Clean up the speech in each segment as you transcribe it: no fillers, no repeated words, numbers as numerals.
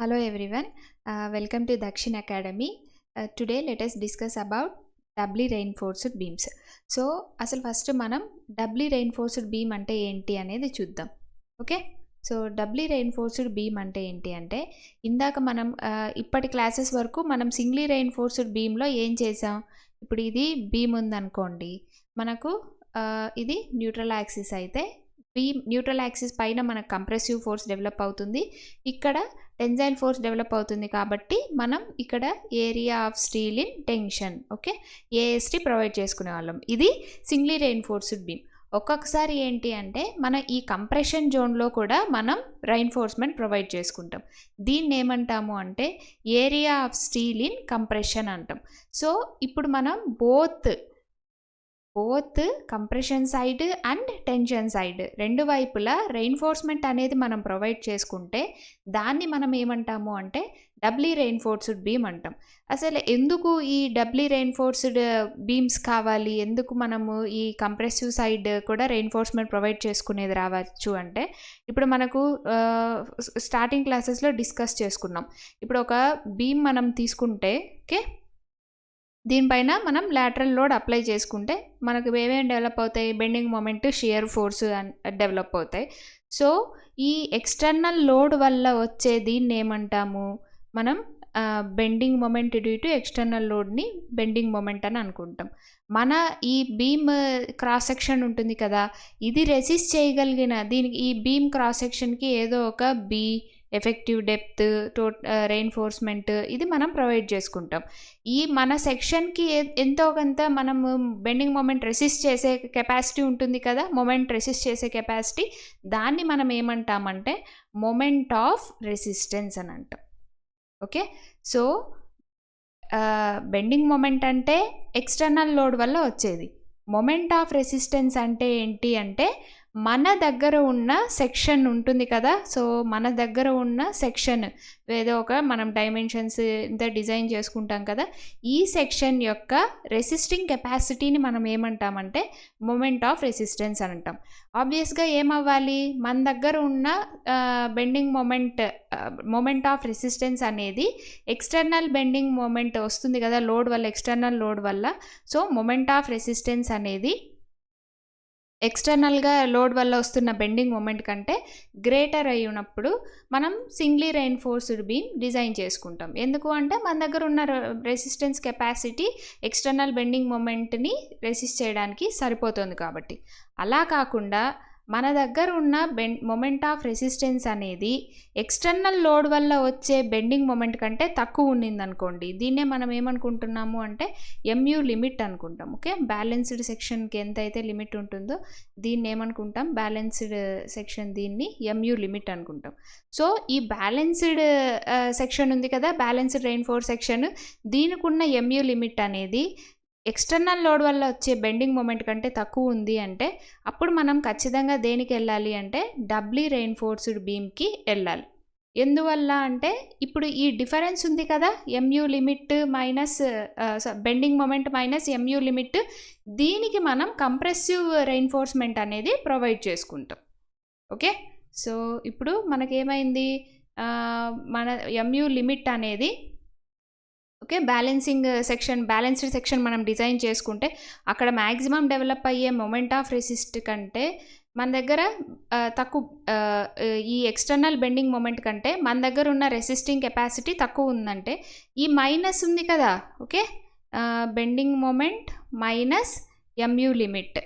Hello everyone, welcome to Dakshin Academy. Today let us discuss about doubly reinforced beams. So అసలు first మనం doubly reinforced beam అంటే ఏంటి అనేది చూద్దాం. Okay, so doubly reinforced beam అంటే ఏంటి అంటే ఇందాక మనం ఇప్పటి క్లాసెస్ వరకు మనం సింగ్లీ రెయిన్ఫోర్స్డ్ బీమ్లో ఏం చేసాం. ఇప్పుడు ఇది బీమ్ ఉందనుకోండి, మనకు ఇది న్యూట్రల్ యాక్సిస్ అయితే బీమ్ న్యూట్రల్ యాక్సిస్ పైన మనకు కంప్రెసివ్ ఫోర్స్ డెవలప్ అవుతుంది, ఇక్కడ టెన్జైల్ ఫోర్స్ డెవలప్ అవుతుంది. కాబట్టి మనం ఇక్కడ area of steel in tension, okay, AST provide చేసుకునే వాళ్ళం. ఇది సింగ్లీ రెయిన్ఫోర్స్డ్ బీమ్. ఒక్కొక్కసారి ఏంటి అంటే మన ఈ కంప్రెషన్ జోన్లో కూడా మనం రెయిన్ఫోర్స్మెంట్ ప్రొవైడ్ చేసుకుంటాం. దీన్ని ఏమంటాము అంటే area of steel in compression అంటాం. సో ఇప్పుడు మనం both compression side and tension side రెండు వైపులా రెయిన్ఫోర్స్మెంట్ అనేది మనం ప్రొవైడ్ చేసుకుంటే దాన్ని మనం ఏమంటాము అంటే డబ్లీ రెయిన్ఫోర్స్డ్ బీమ్ అంటాం. అసలు ఎందుకు ఈ డబ్లీ రెయిన్ఫోర్స్డ్ బీమ్స్ కావాలి, ఎందుకు మనము ఈ కంప్రెసివ్ సైడ్ కూడా రెయిన్ఫోర్స్మెంట్ ప్రొవైడ్ చేసుకునేది రావచ్చు అంటే ఇప్పుడు మనకు స్టార్టింగ్ క్లాసెస్లో డిస్కస్ చేసుకున్నాం. ఇప్పుడు ఒక బీమ్ మనం తీసుకుంటే, ఓకే, దీనిపైన మనం లాటరల్ లోడ్ అప్లై చేసుకుంటే మనకు ఏమేమి డెవలప్ అవుతాయి, bending moment, shear force develop అవుతాయి. సో ఈ ఎక్స్టర్నల్ లోడ్ వల్ల వచ్చే దీన్ని ఏమంటాము మనం bending moment due to external లోడ్ని బెండింగ్ మూమెంట్ అని అనుకుంటాం. మన ఈ బీమ్ క్రాస్ సెక్షన్ ఉంటుంది కదా, ఇది రెసిస్ట్ చేయగలిగిన దీనికి ఈ బీమ్ క్రాస్ సెక్షన్కి ఏదో ఒక బి ఎఫెక్టివ్ డెప్త్, రెయిన్ఫోర్స్మెంట్ ఇది మనం ప్రొవైడ్ చేసుకుంటాం. ఈ మన సెక్షన్కి ఎంతో కొంత మనం బెండింగ్ మూమెంట్ రెసిస్ట్ చేసే కెపాసిటీ ఉంటుంది కదా, మూమెంట్ రెసిస్ట్ చేసే కెపాసిటీ, దాన్ని మనం ఏమంటామంటే మూమెంట్ ఆఫ్ రెసిస్టెన్స్ అని అంటాం. ఓకే, సో బెండింగ్ మూమెంట్ అంటే ఎక్స్టర్నల్ లోడ్ వల్ల వచ్చేది. మూమెంట్ ఆఫ్ రెసిస్టెన్స్ అంటే ఏంటి అంటే మన దగ్గర ఉన్న సెక్షన్ ఉంటుంది కదా, సో మన దగ్గర ఉన్న సెక్షన్ ఏదో ఒక మనం డైమెన్షన్స్ ఇంత డిజైన్ చేసుకుంటాం కదా, ఈ సెక్షన్ యొక్క రెసిస్టింగ్ కెపాసిటీని మనం ఏమంటామంటే మూమెంట్ ఆఫ్ రెసిస్టెన్స్ అని అంటాం. ఆబ్వియస్గా ఏమవ్వాలి, మన దగ్గర ఉన్న బెండింగ్ మూమెంట్ ఆఫ్ రెసిస్టెన్స్ అనేది ఎక్స్టర్నల్ బెండింగ్ మూమెంట్ వస్తుంది కదా లోడ్ వల్ల, ఎక్స్టర్నల్ లోడ్ వల్ల. సో మూమెంట్ ఆఫ్ రెసిస్టెన్స్ అనేది ఎక్స్టర్నల్గా లోడ్ వల్ల వస్తున్న బెండింగ్ మూమెంట్ కంటే గ్రేటర్ అయి ఉన్నప్పుడు మనం సింగ్లీ రెయిన్ఫోర్స్డ్ బీమ్ డిజైన్ చేసుకుంటాం. ఎందుకు అంటే మన దగ్గర ఉన్న రెసిస్టెన్స్ కెపాసిటీ ఎక్స్టర్నల్ బెండింగ్ మూమెంట్ని రెసిస్ట్ చేయడానికి సరిపోతుంది కాబట్టి. అలా కాకుండా మన దగ్గర ఉన్న మూమెంట్ ఆఫ్ రెసిస్టెన్స్ అనేది ఎక్స్టర్నల్ లోడ్ వల్ల వచ్చే బెండింగ్ మూమెంట్ కంటే తక్కువ ఉన్నింది అనుకోండి, దీన్నే మనం ఏమనుకుంటున్నాము అంటే ఎంయూ లిమిట్ అనుకుంటాం. ఓకే, బ్యాలెన్స్డ్ సెక్షన్కి ఎంత అయితే లిమిట్ ఉంటుందో దీన్ని ఏమనుకుంటాం, బ్యాలెన్స్డ్ సెక్షన్, దీన్ని ఎంయూ లిమిట్ అనుకుంటాం. సో ఈ బ్యాలెన్స్డ్ సెక్షన్ ఉంది కదా, బ్యాలెన్స్డ్ రెయిన్ఫోర్స్ సెక్షన్, దీనికి ఉన్న ఎంయూ లిమిట్ అనేది ఎక్స్టర్నల్ లోడ్ వల్ల వచ్చే బెండింగ్ మూమెంట్ కంటే తక్కువ ఉంది అంటే అప్పుడు మనం ఖచ్చితంగా దేనికి వెళ్ళాలి అంటే డబ్లీ రెయిన్ఫోర్స్డ్ బీమ్కి వెళ్ళాలి. ఎందువల్ల అంటే ఇప్పుడు ఈ డిఫరెన్స్ ఉంది కదా, MU limit minus bending moment minus MU limit, దీనికి మనం కంప్రెసివ్ రెయిన్ఫోర్స్మెంట్ అనేది ప్రొవైడ్ చేసుకుంటాం. ఓకే, సో ఇప్పుడు మనకేమైంది, మన ఎంయూ లిమిట్ అనేది, ఓకే, బ్యాలెన్స్డ్ సెక్షన్ మనం డిజైన్ చేసుకుంటే అక్కడ మ్యాక్సిమం డెవలప్ అయ్యే మూమెంట్ ఆఫ్ రెసిస్ట్ కంటే మన దగ్గర తక్కువ, ఈ ఎక్స్టర్నల్ బెండింగ్ మూమెంట్ కంటే మన దగ్గర ఉన్న రెసిస్టింగ్ కెపాసిటీ తక్కువ ఉందంటే ఈ మైనస్ ఉంది కదా, okay, bending moment minus MU limit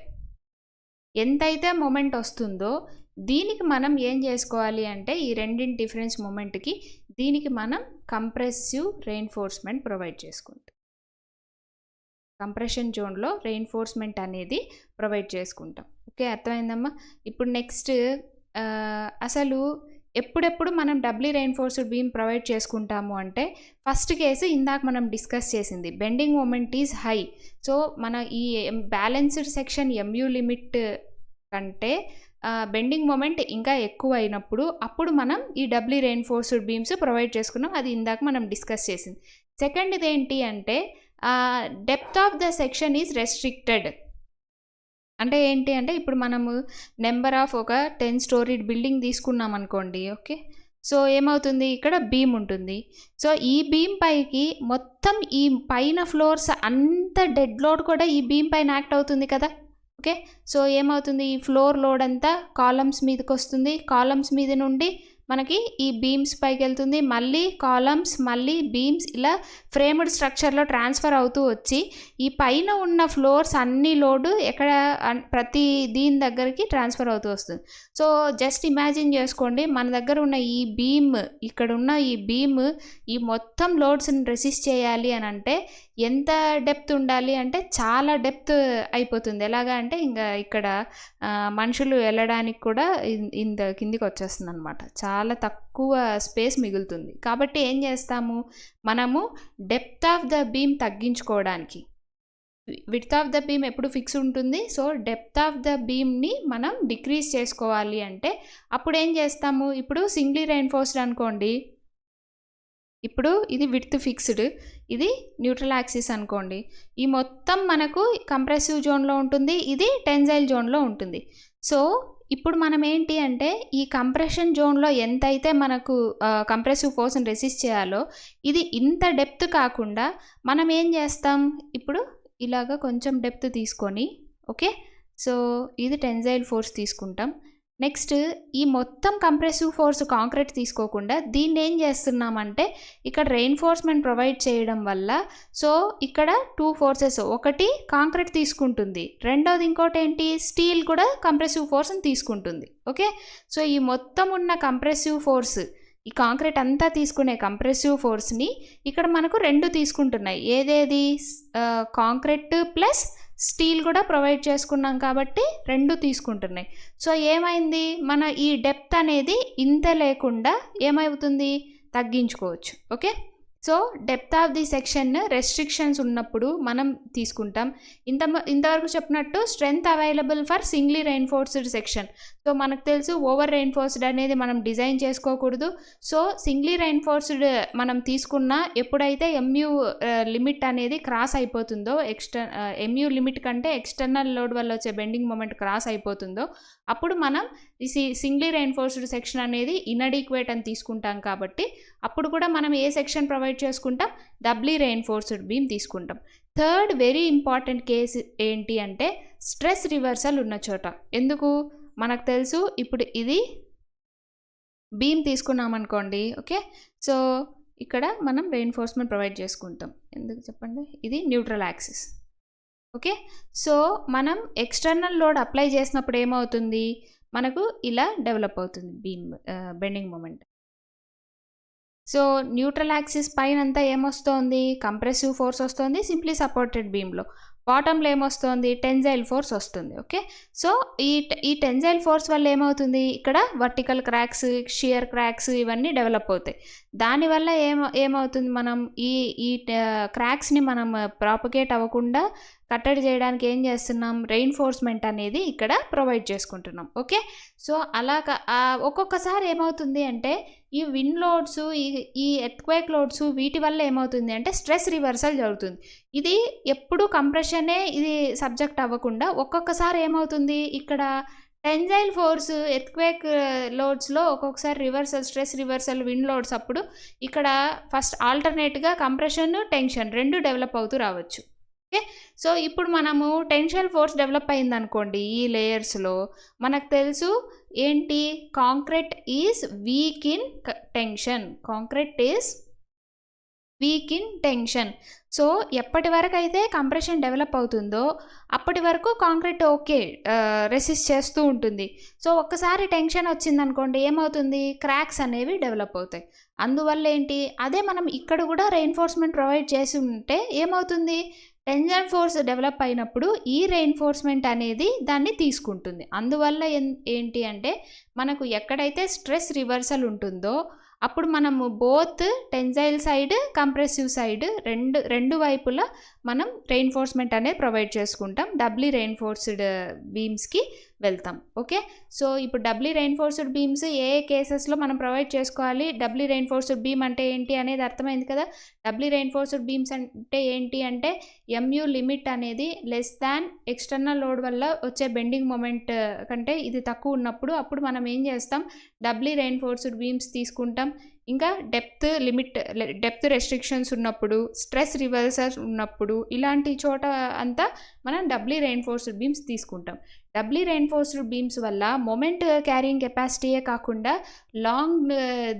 ఎంతైతే మూమెంట్ వస్తుందో దీనికి మనం ఏం చేసుకోవాలి అంటే ఈ రెండింటి డిఫరెన్స్ మూమెంట్కి దీనికి మనం కంప్రెసివ్ రెయిన్ఫోర్స్మెంట్ ప్రొవైడ్ చేసుకుంటాం. కంప్రెషన్ జోన్లో రెయిన్ఫోర్స్మెంట్ అనేది ప్రొవైడ్ చేసుకుంటాం. ఓకే, అర్థమైందమ్మా. ఇప్పుడు నెక్స్ట్ అసలు ఎప్పుడెప్పుడు మనం డబ్లీ రెయిన్ఫోర్స్డ్ బీమ్ ప్రొవైడ్ చేసుకుంటాము అంటే ఫస్ట్ కేసు ఇందాక మనం డిస్కస్ చేసింది, bending moment is high. So మన ఈ బ్యాలెన్స్డ్ సెక్షన్ ఎంయూ లిమిట్ కంటే బెండింగ్ మూమెంట్ ఇంకా ఎక్కువ అయినప్పుడు అప్పుడు మనం ఈ డబ్లీ రెయిన్ఫోర్స్డ్ బీమ్స్ ప్రొవైడ్ చేసుకున్నాం. అది ఇందాక మనం డిస్కస్ చేసింది. సెకండ్ ఇది ఏంటి అంటే depth of the section is restricted. అంటే ఏంటి అంటే ఇప్పుడు మనము నెంబర్ ఆఫ్ ఒక 10 స్టోరీడ్ బిల్డింగ్ తీసుకున్నాం అనుకోండి, ఓకే, సో ఏమవుతుంది, ఇక్కడ బీమ్ ఉంటుంది. సో ఈ బీమ్ పైకి మొత్తం ఈ పైన ఫ్లోర్స్ అంత డెడ్ లోడ్ కూడా ఈ బీమ్ పైన యాక్ట్ అవుతుంది కదా. ఓకే, సో ఏమవుతుంది, ఈ ఫ్లోర్ లోడ్ అంతా కాలమ్స్ మీదకి వస్తుంది. కాలమ్స్ మీద నుండి మనకి ఈ బీమ్స్ పైకి వెళ్తుంది, మళ్ళీ కాలమ్స్, మళ్ళీ బీమ్స్, ఇలా ఫ్రేమ్డ్ స్ట్రక్చర్లో ట్రాన్స్ఫర్ అవుతూ వచ్చి ఈ పైన ఉన్న ఫ్లోర్స్ అన్ని లోడ్ ఎక్కడ ప్రతి దీని దగ్గరికి ట్రాన్స్ఫర్ అవుతూ వస్తుంది. సో జస్ట్ ఇమాజిన్ చేసుకోండి, మన దగ్గర ఉన్న ఈ బీమ్, ఇక్కడ ఉన్న ఈ బీమ్ ఈ మొత్తం లోడ్స్ని రెసిస్ట్ చేయాలి అని అంటే ఎంత డెప్త్ ఉండాలి అంటే చాలా డెప్త్ అయిపోతుంది. ఎలాగా అంటే ఇంకా ఇక్కడ మనుషులు వెళ్ళడానికి కూడా ఇంత కిందికి వచ్చేస్తుంది అనమాట. చాలా తక్కువ స్పేస్ మిగులుతుంది. కాబట్టి ఏం చేస్తాము, మనము డెప్త్ ఆఫ్ ద బీమ్ తగ్గించుకోవడానికి, విడ్త్ ఆఫ్ ద బీమ్ ఎప్పుడు ఫిక్స్ ఉంటుంది. సో డెప్త్ ఆఫ్ ద బీమ్ని మనం డిక్రీజ్ చేసుకోవాలి అంటే అప్పుడు ఏం చేస్తాము, ఇప్పుడు సింగ్లీ రెయిన్ఫోర్స్డ్ అనుకోండి, ఇప్పుడు ఇది విడ్త్ ఫిక్స్డ్, ఇది న్యూట్రల్ యాక్సిస్ అనుకోండి, ఈ మొత్తం మనకు కంప్రెసివ్ జోన్లో ఉంటుంది, ఇది టెన్సైల్ జోన్లో ఉంటుంది. సో ఇప్పుడు మనం ఏంటి అంటే ఈ కంప్రెషన్ జోన్లో ఎంతైతే మనకు కంప్రెసివ్ ఫోర్స్ని రెసిస్ట్ చేయాలో ఇది ఇంత డెప్త్ కాకుండా మనం ఏం చేస్తాం, ఇప్పుడు ఇలాగ కొంచెం డెప్త్ తీసుకొని, ఓకే, సో ఇది టెన్సైల్ ఫోర్స్ తీసుకుంటాం. నెక్స్ట్ ఈ మొత్తం కంప్రెసివ్ ఫోర్స్ కాంక్రీట్ తీసుకోకుండా దీన్ని ఏం చేస్తున్నామంటే ఇక్కడ రెయిన్ఫోర్స్మెంట్ ప్రొవైడ్ చేయడం వల్ల, సో ఇక్కడ 2 ఫోర్సెస్, ఒకటి కాంక్రీట్ తీసుకుంటుంది, రెండోది ఇంకోటి ఏంటి, స్టీల్ కూడా కంప్రెసివ్ ఫోర్స్ని తీసుకుంటుంది. ఓకే, సో ఈ మొత్తం ఉన్న కంప్రెసివ్ ఫోర్స్, ఈ కాంక్రీట్ అంతా తీసుకునే కంప్రెసివ్ ఫోర్స్ని ఇక్కడ మనకు 2 తీసుకుంటున్నాయి. ఏదేది, కాంక్రీట్ ప్లస్ స్టీల్ కూడా ప్రొవైడ్ చేసుకున్నాం కాబట్టి 2 తీసుకుంటున్నాయి. సో ఏమైంది, మన ఈ డెప్త్ అనేది ఇంత లేకుండా ఏమవుతుంది, తగ్గించుకోవచ్చు. Okay, so depth of the section restrictions ఉన్నప్పుడు మనం తీసుకుంటాం. ఇంతవరకు చెప్పినట్టు strength available for సింగ్లీ reinforced section. So మనకు తెలుసు ఓవర్ రెయిన్ఫోర్స్డ్ అనేది మనం డిజైన్ చేసుకోకూడదు. సో సింగ్లీ రెయిన్ఫోర్స్డ్ మనం తీసుకున్న ఎప్పుడైతే ఎంయూ లిమిట్ అనేది క్రాస్ అయిపోతుందో, ఎంయూ లిమిట్ కంటే ఎక్స్టర్నల్ లోడ్ వల్ల వచ్చే బెండింగ్ మూమెంట్ క్రాస్ అయిపోతుందో అప్పుడు మనం ఈ సింగ్లీ రెయిన్ఫోర్స్డ్ సెక్షన్ అనేది ఇన్అడిక్వేట్ అని తీసుకుంటాం. కాబట్టి అప్పుడు కూడా మనం ఏ సెక్షన్ ప్రొవైడ్ చేసుకుంటాం, డబ్లీ రెయిన్ఫోర్స్డ్ బీమ్ తీసుకుంటాం. థర్డ్ వెరీ ఇంపార్టెంట్ కేసు ఏంటి అంటే స్ట్రెస్ రివర్సల్ ఉన్న చోట. ఎందుకు, మనకు తెలుసు ఇప్పుడు ఇది బీమ్ తీసుకున్నాం అనుకోండి, ఓకే, సో ఇక్కడ మనం రెయిన్ఫోర్స్మెంట్ ప్రొవైడ్ చేసుకుంటాం. ఎందుకు చెప్పండి, ఇది న్యూట్రల్ యాక్సిస్. ఓకే, సో మనం ఎక్స్టర్నల్ లోడ్ అప్లై చేసినప్పుడు ఏమవుతుంది, మనకు ఇలా డెవలప్ అవుతుంది beam bending moment. So neutral axis పైన అంతా ఏమొస్తుంది, కంప్రెసివ్ ఫోర్స్ వస్తుంది సింప్లీ సపోర్టెడ్ బీమ్లో. బాటంలో ఏమొస్తుంది, టెన్సైల్ ఫోర్స్ వస్తుంది. ఓకే, సో ఈ టెన్సైల్ ఫోర్స్ వల్ల ఏమవుతుంది, ఇక్కడ వర్టికల్ క్రాక్స్, షియర్ క్రాక్స్ ఇవన్నీ డెవలప్ అవుతాయి. దానివల్ల ఏమవుతుంది, మనం ఈ క్రాక్స్ని మనం ప్రాపగేట్ అవ్వకుండా కట్టడి చేయడానికి ఏం చేస్తున్నాం, రెయిన్ఫోర్స్మెంట్ అనేది ఇక్కడ ప్రొవైడ్ చేసుకుంటున్నాం. ఓకే, సో అలాగా ఒక్కొక్కసారి ఏమవుతుంది అంటే ఈ విండ్ లోడ్స్, ఈ ఎర్త్క్వేక్ లోడ్స్, వీటి వల్ల ఏమవుతుంది అంటే స్ట్రెస్ రివర్సల్ జరుగుతుంది. ఇది ఎప్పుడు కంప్రెషనే ఇది సబ్జెక్ట్ అవ్వకుండా ఒక్కొక్కసారి ఏమవుతుంది, ఇక్కడ టెన్సైల్ ఫోర్స్ ఎర్త్క్వేక్ లోడ్స్లో ఒక్కొక్కసారి reversal, stress reversal, wind loads అప్పుడు ఇక్కడ ఫస్ట్ ఆల్టర్నేట్గా కంప్రెషన్, టెన్షన్ 2 డెవలప్ అవుతూ రావచ్చు. ఓకే, సో ఇప్పుడు మనము టెన్షనల్ ఫోర్స్ డెవలప్ అయింది అనుకోండి, ఈ లేయర్స్లో మనకు తెలుసు ఏంటి, concrete is week in tension, concrete is week in tension. So ఎప్పటి వరకు అయితే కంప్రెషన్ డెవలప్ అవుతుందో అప్పటి వరకు కాంక్రీట్ ఓకే రెసిస్ట్ చేస్తూ ఉంటుంది. సో ఒక్కసారి టెన్షన్ వచ్చిందనుకోండి ఏమవుతుంది, క్రాక్స్ అనేవి డెవలప్ అవుతాయి. అందువల్ల ఏంటి, అదే మనం ఇక్కడ కూడా రెయిన్ఫోర్స్మెంట్ ప్రొవైడ్ చేసి ఉంటే ఏమవుతుంది, టెన్షన్ ఫోర్స్ డెవలప్ అయినప్పుడు ఈ రెయిన్ఫోర్స్మెంట్ అనేది దాన్ని తీసుకుంటుంది. అందువల్ల ఏంటి అంటే మనకు ఎక్కడైతే స్ట్రెస్ రివర్సల్ ఉంటుందో అప్పుడు మనము both tensile side, compressive side రెండు వైపులా మనం రెయిన్ఫోర్స్మెంట్ అనేది ప్రొవైడ్ చేసుకుంటాం డబ్లీ రెయిన్ఫోర్స్డ్ బీమ్స్కి వెళ్తాం. ఓకే, సో ఇప్పుడు డబ్లీ రెయిన్ఫోర్స్డ్ బీమ్స్ ఏ ఏ కేసెస్లో మనం ప్రొవైడ్ చేసుకోవాలి, డబ్లీ రెయిన్ఫోర్స్డ్ బీమ్ అంటే ఏంటి అనేది అర్థమైంది కదా. డబ్లీ రెయిన్ఫోర్స్డ్ బీమ్స్ అంటే ఏంటి అంటే ఎంయూ లిమిట్ అనేది లెస్ దాన్ ఎక్స్టర్నల్ లోడ్ వల్ల వచ్చే బెండింగ్ మొమెంట్ కంటే ఇది తక్కువ ఉన్నప్పుడు అప్పుడు మనం ఏం చేస్తాం, డబ్లీ రెయిన్ఫోర్స్డ్ బీమ్స్ తీసుకుంటాం. ఇంకా డెప్త్ రెస్ట్రిక్షన్స్ ఉన్నప్పుడు, స్ట్రెస్ రివర్సల్స్ ఉన్నప్పుడు, ఇలాంటి చోట అంతా మనం డబ్లీ రెయిన్ఫోర్స్డ్ బీమ్స్ తీసుకుంటాం. డబ్లీ రెయిన్ఫోర్స్డ్ బీమ్స్ వల్ల మొమెంట్ క్యారింగ్ కెపాసిటీయే కాకుండా లాంగ్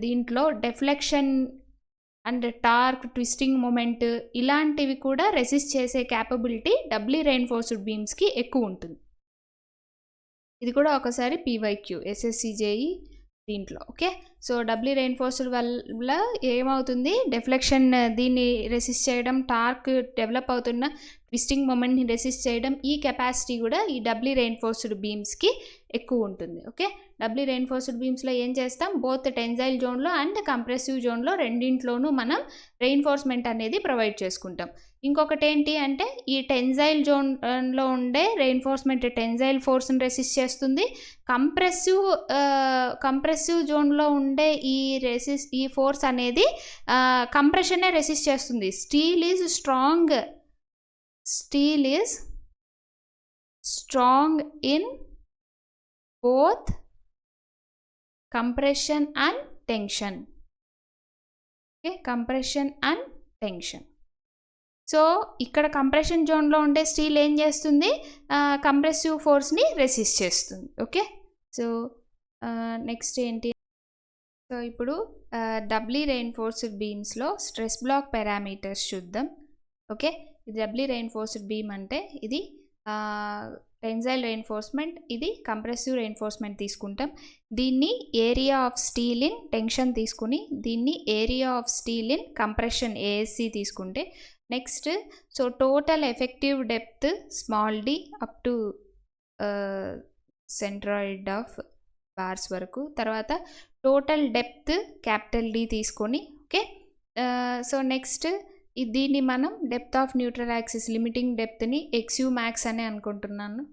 దీంట్లో డెఫ్లెక్షన్ అండ్ టార్క్, ట్విస్టింగ్ మొమెంట్ ఇలాంటివి కూడా రెసిస్ట్ చేసే క్యాపబిలిటీ డబ్లీ రెయిన్ఫోర్స్డ్ బీమ్స్కి ఎక్కువ ఉంటుంది. ఇది కూడా ఒకసారి పీవైక్యూ ఎస్ఎస్సిజేఈ దీంట్లో. ఓకే, సో డబ్లీ రెయిన్ఫోర్స్డ్ వల్ల ఏమవుతుంది, డెఫ్లెక్షన్ దీన్ని రెసిస్ట్ చేయడం, టార్క్ డెవలప్ అవుతున్న ట్విస్టింగ్ మొమెంట్ని రెసిస్ట్ చేయడం, ఈ కెపాసిటీ కూడా ఈ డబ్లీ రెయిన్ఫోర్స్డ్ బీమ్స్కి ఎక్కువ ఉంటుంది. ఓకే, డబ్లీ రెయిన్ఫోర్స్డ్ బీమ్స్లో ఏం చేస్తాం, బోత్ టెన్జైల్ జోన్లో అండ్ కంప్రెసివ్ జోన్లో రెండింట్లోనూ మనం రెయిన్ఫోర్స్మెంట్ అనేది ప్రొవైడ్ చేసుకుంటాం. ఇంకొకటి ఏంటి అంటే ఈ టెన్జైల్ జోన్లో ఉండే రెయిన్ఫోర్స్మెంట్ టెన్జైల్ ఫోర్స్ని రెసిస్ట్ చేస్తుంది. కంప్రెసివ్ జోన్లో ఉండే ఈ ఫోర్స్ అనేది కంప్రెషన్నే రెసిస్ట్ చేస్తుంది. Steel is strong in both compression and tension. Okay, compression and tension. So ఇక్కడ కంప్రెషన్ జోన్లో ఉండే స్టీల్ ఏం చేస్తుంది, కంప్రెసివ్ ఫోర్స్ని రెసిస్ట్ చేస్తుంది. ఓకే, సో నెక్స్ట్ ఏంటి, సో ఇప్పుడు డబ్లీ రెయిన్ఫోర్స్డ్ బీమ్స్లో స్ట్రెస్ బ్లాక్ పారామీటర్స్ చూద్దాం. ఓకే, ఇది డబ్లీ రెయిన్ఫోర్స్డ్ బీమ్ అంటే ఇది టెన్జైల్ రెయిన్ఫోర్స్మెంట్, ఇది కంప్రెసివ్ రెయిన్ఫోర్స్మెంట్ తీసుకుంటాం. దీన్ని area of steel in tension తీసుకుని, దీన్ని area of steel in compression ASC తీసుకుంటే, next so total effective depth small D up to centroid of bars వరకు, తర్వాత టోటల్ డెప్త్ క్యాపిటల్ డి తీసుకొని. Okay, so next దీన్ని మనం depth of neutral axis limiting డెప్త్ని XU max అని అనుకుంటున్నాను.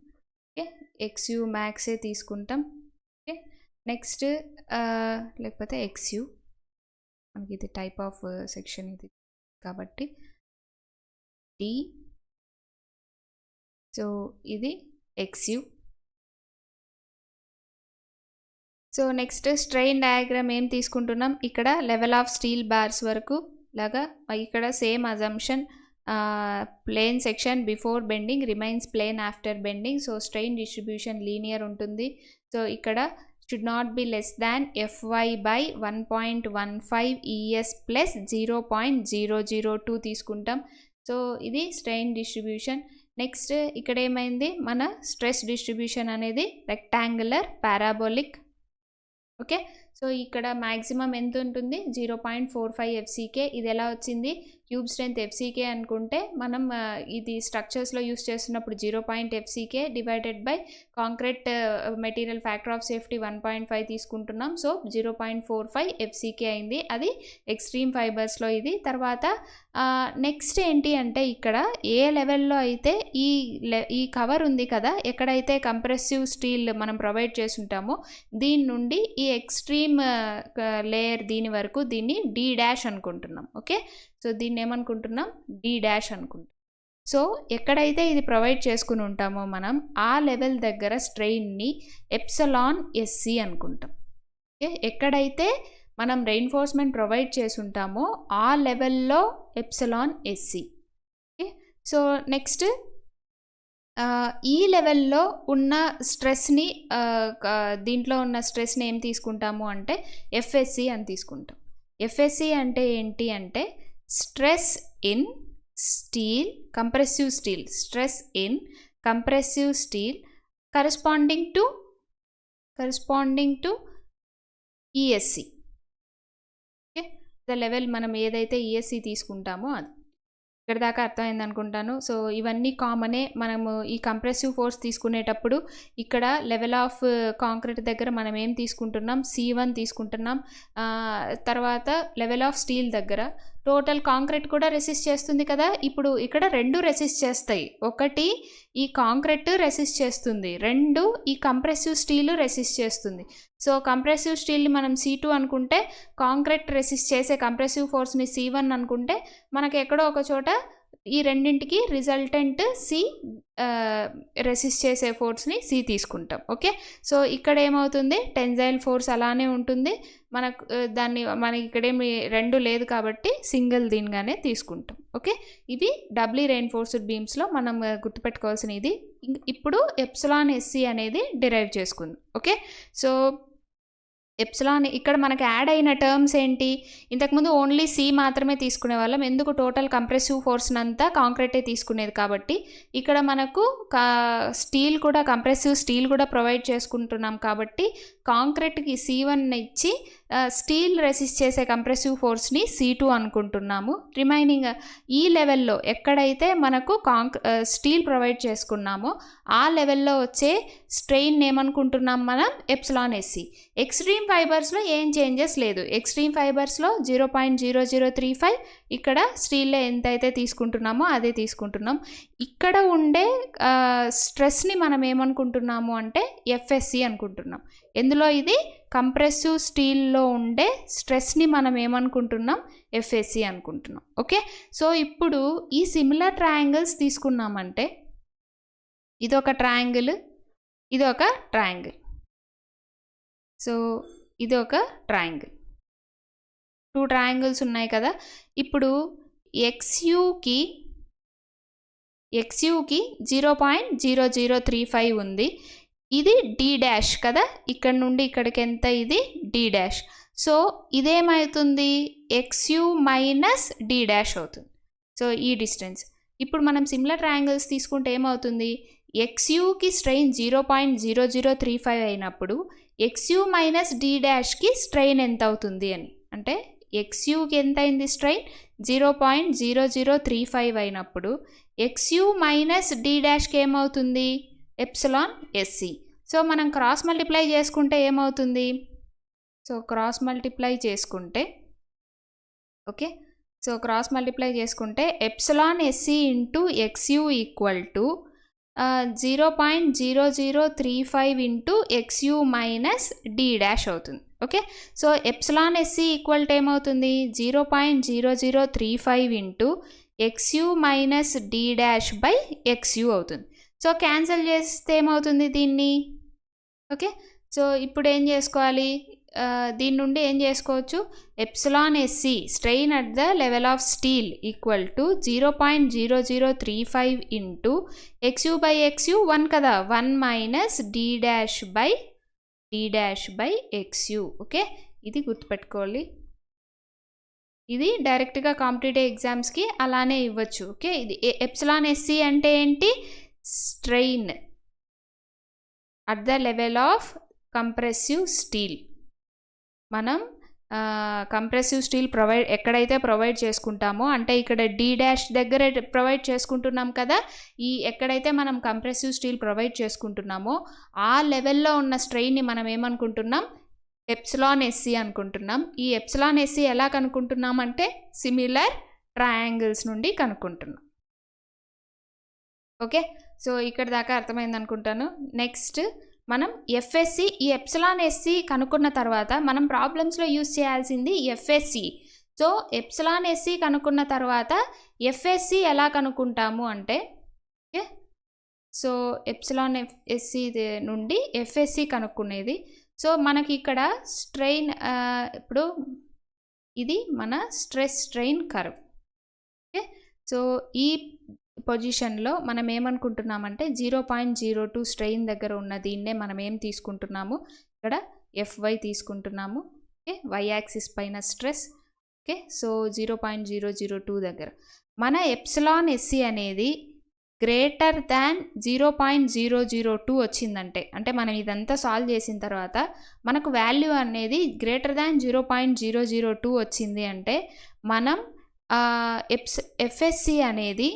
Okay, ఎక్స్యూ మ్యాక్సే తీసుకుంటాం. ఓకే, నెక్స్ట్ లేకపోతే ఎక్స్యూ, మనకి ఇది టైప్ ఆఫ్ సెక్షన్ ఇది కాబట్టి డి, సో ఇది ఎక్స్యూ. సో నెక్స్ట్ స్ట్రెయిన్ డయాగ్రామ్ ఏం తీసుకుంటున్నాం, ఇక్కడ లెవెల్ ఆఫ్ స్టీల్ బార్స్ వరకు లాగా ఇక్కడ same assumption, plane section before bending remains plane after bending. So strain distribution linear ఉంటుంది. సో ఇక్కడ should not be less than Fy by 1.15 ES plus 0.002 తీసుకుంటాం. So ఇది స్ట్రెయిన్ డిస్ట్రిబ్యూషన్. నెక్స్ట్ ఇక్కడ ఏమైంది, మన స్ట్రెస్ డిస్ట్రిబ్యూషన్ అనేది రెక్టాంగులర్ పారాబోలిక్. ఓకే, సో ఇక్కడ maximum ఎంత ఉంటుంది, 0.45 FCK. ఇది ఎలా వచ్చింది, ట్యూబ్ స్ట్రెంత్ FCK అనుకుంటే మనం ఇది స్ట్రక్చర్స్లో యూస్ చేస్తున్నప్పుడు 0. FCK divided by concrete material factor of safety 1.5 తీసుకుంటున్నాం. సో 0.45 FCK అయింది, అది ఎక్స్ట్రీమ్ ఫైబర్స్లో ఇది. తర్వాత నెక్స్ట్ ఏంటి అంటే ఇక్కడ ఏ లెవెల్లో అయితే ఈ కవర్ ఉంది కదా, ఎక్కడైతే కంప్రెసివ్ స్టీల్ మనం ప్రొవైడ్ చేసుంటామో దీని నుండి ఈ ఎక్స్ట్రీమ్ లేయర్ దీని వరకు దీన్ని D' అనుకుంటున్నాం. ఓకే, సో దీన్ని ఏమనుకుంటున్నాం, D' అనుకుంటున్నాం. సో ఎక్కడైతే ఇది ప్రొవైడ్ చేసుకుని ఉంటామో మనం ఆ లెవెల్ దగ్గర స్ట్రెయిన్ని ఎప్సిలాన్ SC అనుకుంటాం. ఓకే, ఎక్కడైతే మనం రెయిన్ఫోర్స్మెంట్ ప్రొవైడ్ చేసి ఉంటామో ఆ లెవెల్లో epsilon SC. Okay, so next ఈ లెవెల్లో ఉన్న స్ట్రెస్ని, దీంట్లో ఉన్న స్ట్రెస్ని ఏం తీసుకుంటాము అంటే FSC అని తీసుకుంటాం. FSC అంటే ఏంటి అంటే stress in steel, compressive steel, stress in compressive steel corresponding to ESC. Okay, the level మనం ఏదైతే ESC తీసుకుంటామో అది. ఇక్కడ దాకా అర్థమైంది అనుకుంటాను. సో ఇవన్నీ కామనే. మనము ఈ కంప్రెసివ్ ఫోర్స్ తీసుకునేటప్పుడు ఇక్కడ లెవెల్ ఆఫ్ కాంక్రీట్ దగ్గర మనం ఏం తీసుకుంటున్నాం, C1 తీసుకుంటున్నాం. తర్వాత లెవెల్ ఆఫ్ స్టీల్ దగ్గర టోటల్ కాంక్రీట్ కూడా రెసిస్ట్ చేస్తుంది కదా. ఇప్పుడు ఇక్కడ 2 రెసిస్ట్ చేస్తాయి. ఒకటి ఈ కాంక్రీట్ రెసిస్ట్ చేస్తుంది, 2 ఈ కంప్రెసివ్ స్టీల్ రెసిస్ట్ చేస్తుంది. సో కంప్రెసివ్ స్టీల్ని మనం C2 అనుకుంటే, కాంక్రీట్ రెసిస్ట్ చేసే కంప్రెసివ్ ఫోర్స్ని C1 అనుకుంటే, మనకి ఎక్కడో ఒక చోట ఈ రెండింటికి రిజల్టెంట్ C రెసిస్ట్ చేసే ఫోర్స్ని C తీసుకుంటాం. ఓకే, సో ఇక్కడ ఏమవుతుంది, టెన్జైల్ ఫోర్స్ అలానే ఉంటుంది. మనకి ఇక్కడేమి 2 లేదు కాబట్టి సింగిల్ దీనిగానే తీసుకుంటాం. ఓకే, ఇది డబ్లీ రెయిన్ఫోర్స్డ్ బీమ్స్లో మనం గుర్తుపెట్టుకోవాల్సిన ఇది. ఇప్పుడు ఎప్సిలాన్ SC అనేది డిరైవ్ చేసుకుందాం. ఓకే, సో ఎప్సిలాన్ ఇక్కడ మనకి యాడ్ అయిన టర్మ్స్ ఏంటి, ఇంతకుముందు ఓన్లీ C మాత్రమే తీసుకునే వాళ్ళం. ఎందుకు, టోటల్ కంప్రెసివ్ ఫోర్స్నంతా కాంక్రీటే తీసుకునేది కాబట్టి. ఇక్కడ మనకు స్టీల్ కూడా, కంప్రెసివ్ స్టీల్ కూడా ప్రొవైడ్ చేసుకుంటున్నాం కాబట్టి కాంక్రీట్కి C1 ఇచ్చి స్టీల్ రెసిస్ట్ చేసే కంప్రెసివ్ ఫోర్స్ని C2 అనుకుంటున్నాము. రిమైనింగ్ ఈ లెవెల్లో ఎక్కడైతే మనకు స్టీల్ ప్రొవైడ్ చేసుకున్నామో ఆ లెవెల్లో వచ్చే స్ట్రెయిన్ ఏమనుకుంటున్నాం మనం, ఎప్సిలాన్ SC. ఎక్స్ట్రీమ్ ఫైబర్స్లో ఏం చేంజెస్ లేదు. ఎక్స్ట్రీమ్ ఫైబర్స్లో 0.0035, ఇక్కడ స్టీల్లో ఎంత అయితే తీసుకుంటున్నామో అదే తీసుకుంటున్నాం. ఇక్కడ ఉండే స్ట్రెస్ని మనం ఏమనుకుంటున్నాము అంటే FSC అనుకుంటున్నాం. ఎందులో ఇది కంప్రెసివ్ స్టీల్లో ఉండే స్ట్రెస్ని మనం ఏమనుకుంటున్నాం, FSC అనుకుంటున్నాం. ఓకే, సో ఇప్పుడు ఈ సిమిలర్ ట్రయాంగిల్స్ తీసుకున్నామంటే, ఇదొక ట్రయాంగిల్, ఇదొక ట్రయాంగిల్. సో ఇది ఒక ట్రయాంగిల్, 2 ట్రయాంగిల్స్ ఉన్నాయి కదా. ఇప్పుడు XUకి 0.0035 ఉంది. ఇది D' కదా, ఇక్కడ నుండి ఇక్కడికి ఎంత, ఇది D'. సో ఇదేమవుతుంది, XU మైనస్ D' అవుతుంది. సో ఈ డిస్టెన్స్. ఇప్పుడు మనం సిమిలర్ ట్రయాంగిల్స్ తీసుకుంటే ఏమవుతుంది, XUకి స్ట్రెయిన్ 0.0035 అయినప్పుడు XU మైనస్ D'కి స్ట్రెయిన్ ఎంత అవుతుంది అని అంటే, XUకి ఎంత అయింది స్ట్రెయిన్, 0.0035 అయినప్పుడు XU మైనస్ D'కి ఏమవుతుంది, ఎప్సిలాన్ SC. సో మనం క్రాస్ మల్టిప్లై చేసుకుంటే ఏమవుతుంది, సో క్రాస్ మల్టిప్లై చేసుకుంటే, ఓకే, సో క్రాస్ మల్టిప్లై చేసుకుంటే epsilon SC into XU equal to 0.0035 into XU minus D' అవుతుంది. Okay, so epsilon SC equal to ఏమవుతుంది, 0.0035 into XU minus D' by XU అవుతుంది. So cancel చేస్తే ఏమవుతుంది దీన్ని. Okay, so ఇప్పుడు ఏం చేసుకోవాలి, దీని నుండి ఏం చేసుకోవచ్చు, epsilon SC strain at the level of steel equal to 0.0035 into XU by XU 1 కదా, 1 minus D' by XU. Okay, ఇది గుర్తుపెట్టుకోవాలి. ఇది డైరెక్ట్గా కాంపిటేటివ్ ఎగ్జామ్స్కి అలానే ఇవ్వచ్చు. ఓకే, ఇది ఎప్సిలాన్ SC అంటే ఏంటి, strain at the level of compressive steel. మనం కంప్రెసివ్ స్టీల్ ఎక్కడైతే ప్రొవైడ్ చేసుకుంటామో, అంటే ఇక్కడ D' దగ్గర ప్రొవైడ్ చేసుకుంటున్నాం కదా, ఈ ఎక్కడైతే మనం కంప్రెసివ్ స్టీల్ ప్రొవైడ్ చేసుకుంటున్నామో ఆ లెవెల్లో ఉన్న స్ట్రెయిన్ని మనం ఏమనుకుంటున్నాం, ఎప్సిలాన్ SC అనుకుంటున్నాం. ఈ ఎప్సిలాన్ SC ఎలా కనుక్కుంటున్నాం అంటే, సిమిలర్ ట్రయాంగిల్స్ నుండి కనుక్కుంటున్నాం. ఓకే, సో ఇక్కడ దాకా అర్థమైంది అనుకుంటాను. నెక్స్ట్ మనం FSC, ఈ ఎప్సిలాన్ SC కనుక్కున్న తర్వాత మనం ప్రాబ్లమ్స్లో యూజ్ చేయాల్సింది FSC. సో ఎప్సిలాన్ SC కనుక్కున్న తర్వాత FSC ఎలా కనుక్కుంటాము అంటే, ఓకే, సో ఎప్సిలాన్ SC నుండి FSC కనుక్కునేది. సో మనకి ఇక్కడ స్ట్రెయిన్, ఇప్పుడు ఇది మన stress strain curve. Okay, so ఈ పొజిషన్లో మనం ఏమనుకుంటున్నామంటే 0.02 స్ట్రెయిన్ దగ్గర ఉన్న దీన్నే మనం ఏం తీసుకుంటున్నాము, ఇక్కడ FY తీసుకుంటున్నాము. ఓకే, Y యాక్సిస్ పైన స్ట్రెస్. ఓకే, సో 0.002 దగ్గర మన ఎప్సిలాన్ SC అనేది గ్రేటర్ దాన్ 0.002 వచ్చిందంటే, అంటే మనం ఇదంతా సాల్వ్ చేసిన తర్వాత మనకు వాల్యూ అనేది గ్రేటర్ దాన్ 0.002 వచ్చింది అంటే మనం ఎఫ్ఎస్సి అనేది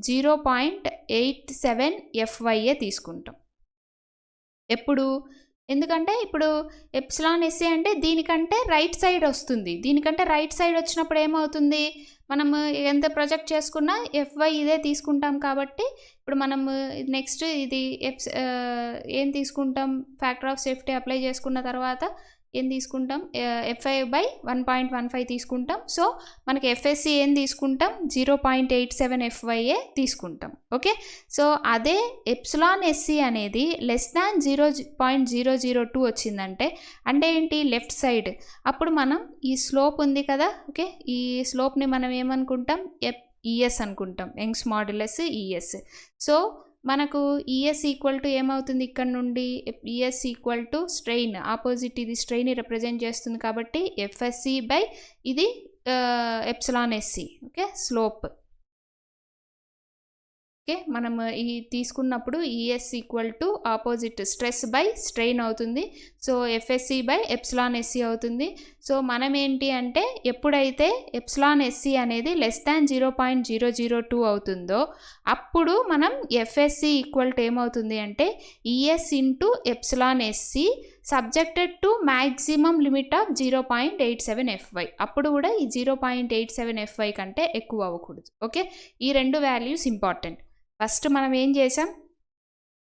0.87 FYA తీసుకుంటాం. ఎప్పుడు? ఎందుకంటే ఇప్పుడు ఎప్సిలాన్ ఎస్ఏ అంటే దీనికంటే రైట్ సైడ్ వస్తుంది. దీనికంటే రైట్ సైడ్ వచ్చినప్పుడు ఏమవుతుంది, మనం ఎంత ప్రొజెక్ట్ చేసుకున్నా FY ఇదే తీసుకుంటాం. కాబట్టి ఇప్పుడు మనం నెక్స్ట్ ఇది ఏం తీసుకుంటాం, ఫ్యాక్టర్ ఆఫ్ సేఫ్టీ అప్లై చేసుకున్న తర్వాత ఏం తీసుకుంటాం, FI/1.15 తీసుకుంటాం. సో మనకి ఎఫ్ఎస్సి ఏం తీసుకుంటాం, 0.87 FYA తీసుకుంటాం. ఓకే, సో అదే ఎప్సిలాన్/ఎస్సి అనేది లెస్ దాన్ 0.002 వచ్చిందంటే అంటే ఏంటి, లెఫ్ట్ సైడ్. అప్పుడు మనం ఈ స్లోప్ ఉంది కదా, ఓకే, ఈ స్లోప్ని మనం ఏమనుకుంటాం, ES అనుకుంటాం, యంగ్స్ మాడ్యులస్ ES. సో మనకు ES ఈక్వల్ టు ఏమవుతుంది, ఇక్కడ నుండి ES equal to strain, opposite ఇది స్ట్రెయిన్ రిప్రజెంట్ చేస్తుంది కాబట్టి ఎఫ్ఎస్సి బై ఇది ఎప్సిలాన్/ఎస్సి, ఓకే, స్లోప్. ఓకే, మనం ఈ తీసుకున్నప్పుడు ES equal to opposite stress by strain అవుతుంది. సో ఎఫ్ఎస్సి బై ఎప్సిలాన్/ఎస్సి అవుతుంది. సో మనం ఏంటి అంటే ఎప్పుడైతే ఎప్సిలాన్/ఎస్సి అనేది లెస్ దాన్ 0.002 అవుతుందో అప్పుడు మనం ఎఫ్ఎస్సి ఈక్వల్ టు ఏమవుతుంది అంటే ES into epsilon SC subjected to maximum limit of 0.87 FY. అప్పుడు కూడా ఈ 0.87 FY కంటే ఎక్కువ అవ్వకూడదు. ఓకే, ఈ రెండు వాల్యూస్ ఇంపార్టెంట్. ఫస్ట్ మనం ఏం చేసాం,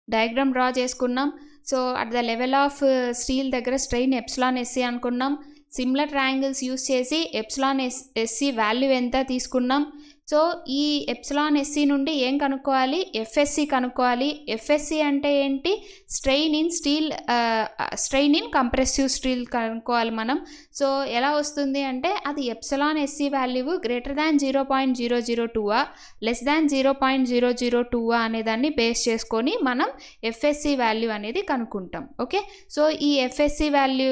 డయాగ్రామ్ డ్రా చేసుకున్నాం. So at the level of steel దగ్గర స్ట్రెయిన్ ఎప్సిలాన్/ఎస్సి అనుకున్నాం. సిమిలర్ ట్రయాంగిల్స్ యూస్ చేసి ఎప్సిలాన్/ఎస్సి వాల్యూ ఎంత తీసుకున్నాం. సో ఈ ఎప్సిలాన్/ఎస్సి నుండి ఏం కనుక్కోవాలి, ఎఫ్ఎస్సి కనుక్కోవాలి. ఎఫ్ఎస్సి అంటే ఏంటి, స్ట్రెయిన్ ఇన్ కంప్రెసివ్ స్టీల్ కనుక్కోవాలి మనం. సో ఎలా వస్తుంది అంటే అది epsilon SC value greater than 0.002 less than 0.002 అనే దాన్ని బేస్ చేసుకొని మనం ఎఫ్ఎస్సి వాల్యూ అనేది కనుక్కుంటాం. ఓకే, సో ఈ ఎఫ్ఎస్సి వాల్యూ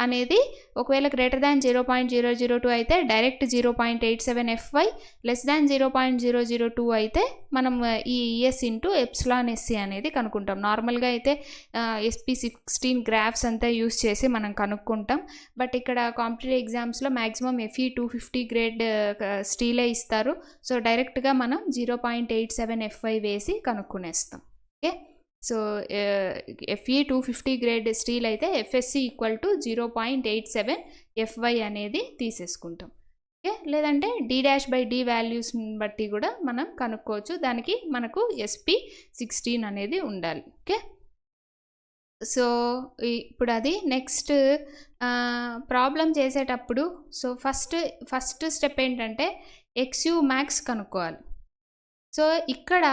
అనేది ఒకవేళ గ్రేటర్ దాన్ 0.002 అయితే డైరెక్ట్ 0.87 FY, లెస్ దాన్ 0.002 అయితే మనం ఈ ES ఇంటూ ఎప్సిలాన్/ఎస్సి అనేది కనుక్కుంటాం. నార్మల్గా అయితే SP16 గ్రాఫ్స్ అంతా యూస్ చేసి మనం కనుక్కుంటాం. బట్ ఇక్కడ కాంపిటేటివ్ ఎగ్జామ్స్లో మ్యాక్సిమం FE 250 గ్రేడ్ స్టీలే ఇస్తారు. సో డైరెక్ట్గా మనం 0.87 FY వేసి కనుక్కునేస్తాం. Okay, so FE 250 grade steel అయితే ఎఫ్ఎస్సి ఈక్వల్ టు 0.87 FY అనేది తీసేసుకుంటాం. ఓకే, లేదంటే D'/D వాల్యూస్ని బట్టి కూడా మనం కనుక్కోవచ్చు. దానికి మనకు SP16 అనేది ఉండాలి. ఓకే, సో ఇప్పుడు అది నెక్స్ట్ ప్రాబ్లం చేసేటప్పుడు సో ఫస్ట్ స్టెప్ ఏంటంటే XU మ్యాక్స్ కనుక్కోవాలి. సో ఇక్కడ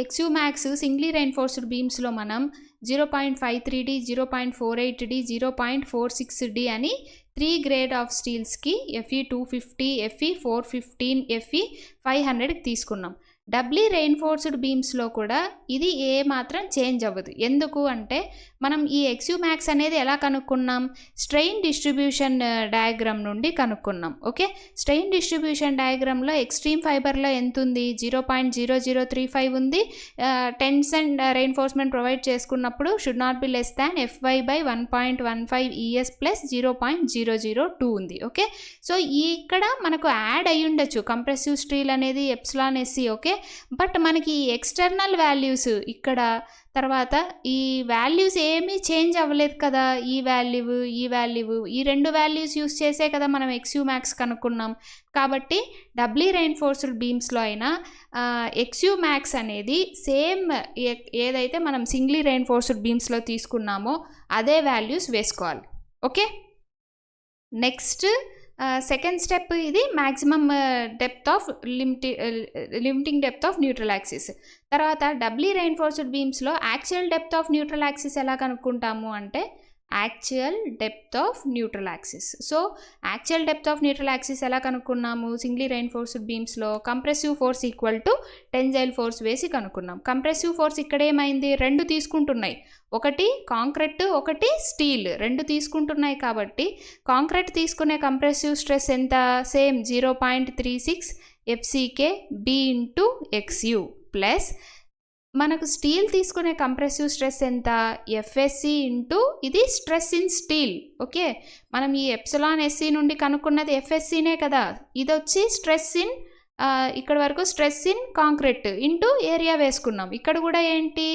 XU మ్యాక్స్ సింగ్లీ రైన్ఫోర్స్డ్ బీమ్స్లో మనం 0.53D, 0.48D, 0.46D అని 3 గ్రేడ్ ఆఫ్ స్టీల్స్కి FE 250, FE 415, FE 500కి తీసుకున్నాం. డబ్లీ రెయిన్ఫోర్స్డ్ బీమ్స్లో కూడా ఇది ఏ మాత్రం చేంజ్ అవ్వదు. ఎందుకు అంటే మనం ఈ XU మ్యాక్స్ అనేది ఎలా కనుక్కున్నాం, స్ట్రెయిన్ డిస్ట్రిబ్యూషన్ డయాగ్రామ్ నుండి కనుక్కున్నాం. ఓకే, స్ట్రెయిన్ డిస్ట్రిబ్యూషన్ డయాగ్రామ్లో ఎక్స్ట్రీమ్ ఫైబర్లో ఎంత ఉంది, 0.0035 ఉంది. టెన్షన్ రెయిన్ఫోర్స్మెంట్ ప్రొవైడ్ చేసుకున్నప్పుడు should not be less than FY/1.15 ES plus 0.002 ఉంది. ఓకే, సో ఇక్కడ మనకు యాడ్ అయ్యి ఉండొచ్చు కంప్రెసివ్ స్టీల్ అనేది ఎప్సిలాన్/ఎస్సి. ఓకే, బట్ మనకి ఎక్స్టర్నల్ వాల్యూస్ ఇక్కడ తర్వాత ఈ వాల్యూస్ ఏమీ చేంజ్ అవ్వలేదు కదా. ఈ వాల్యూ ఈ రెండు వాల్యూస్ యూస్ చేసే కదా మనం XU మ్యాక్స్ కనుక్కున్నాం. కాబట్టి డబ్లీ రెయిన్ఫోర్స్డ్ బీమ్స్లో అయినా XU మ్యాక్స్ అనేది సేమ్ ఏదైతే మనం సింగ్లీ రెయిన్ఫోర్స్డ్ బీమ్స్లో తీసుకున్నామో అదే వాల్యూస్ వేసుకోవాలి. ఓకే, నెక్స్ట్ సెకండ్ స్టెప్ ఇది maximum depth of limiting depth of neutral axis. తర్వాత డబ్లీ రెయిన్ఫోర్స్డ్ బీమ్స్లో actual depth of neutral axis ఎలా కనుక్కుంటాము అంటే actual depth of neutral axis. So actual depth of neutral axis ఎలా కనుక్కున్నాము, singly reinforced బీమ్స్లో compressive force equal to tensile force వేసి కనుక్కున్నాం. కంప్రెసివ్ ఫోర్స్ ఇక్కడ ఏమైంది, రెండు తీసుకుంటున్నాయి, ఒకటి కాంక్రీట్ ఒకటి స్టీల్, రెండు తీసుకుంటున్నాయి. కాబట్టి కాంక్రీట్ తీసుకునే కంప్రెసివ్ స్ట్రెస్ ఎంత, same 0.36 FCK B into XU plus మనకు స్టీల్ తీసుకునే కంప్రెసివ్ స్ట్రెస్ ఎంత, FSC ఇంటూ ఇది స్ట్రెస్ ఇన్ స్టీల్. ఓకే, మనం ఈ ఎప్సిలాన్/ఎస్సి నుండి కనుక్కున్నది FSCనే కదా, ఇది వచ్చి స్ట్రెస్ ఇన్ ఇక్కడ వరకు stress in concrete into area వేసుకున్నాం. ఇక్కడ కూడా ఏంటి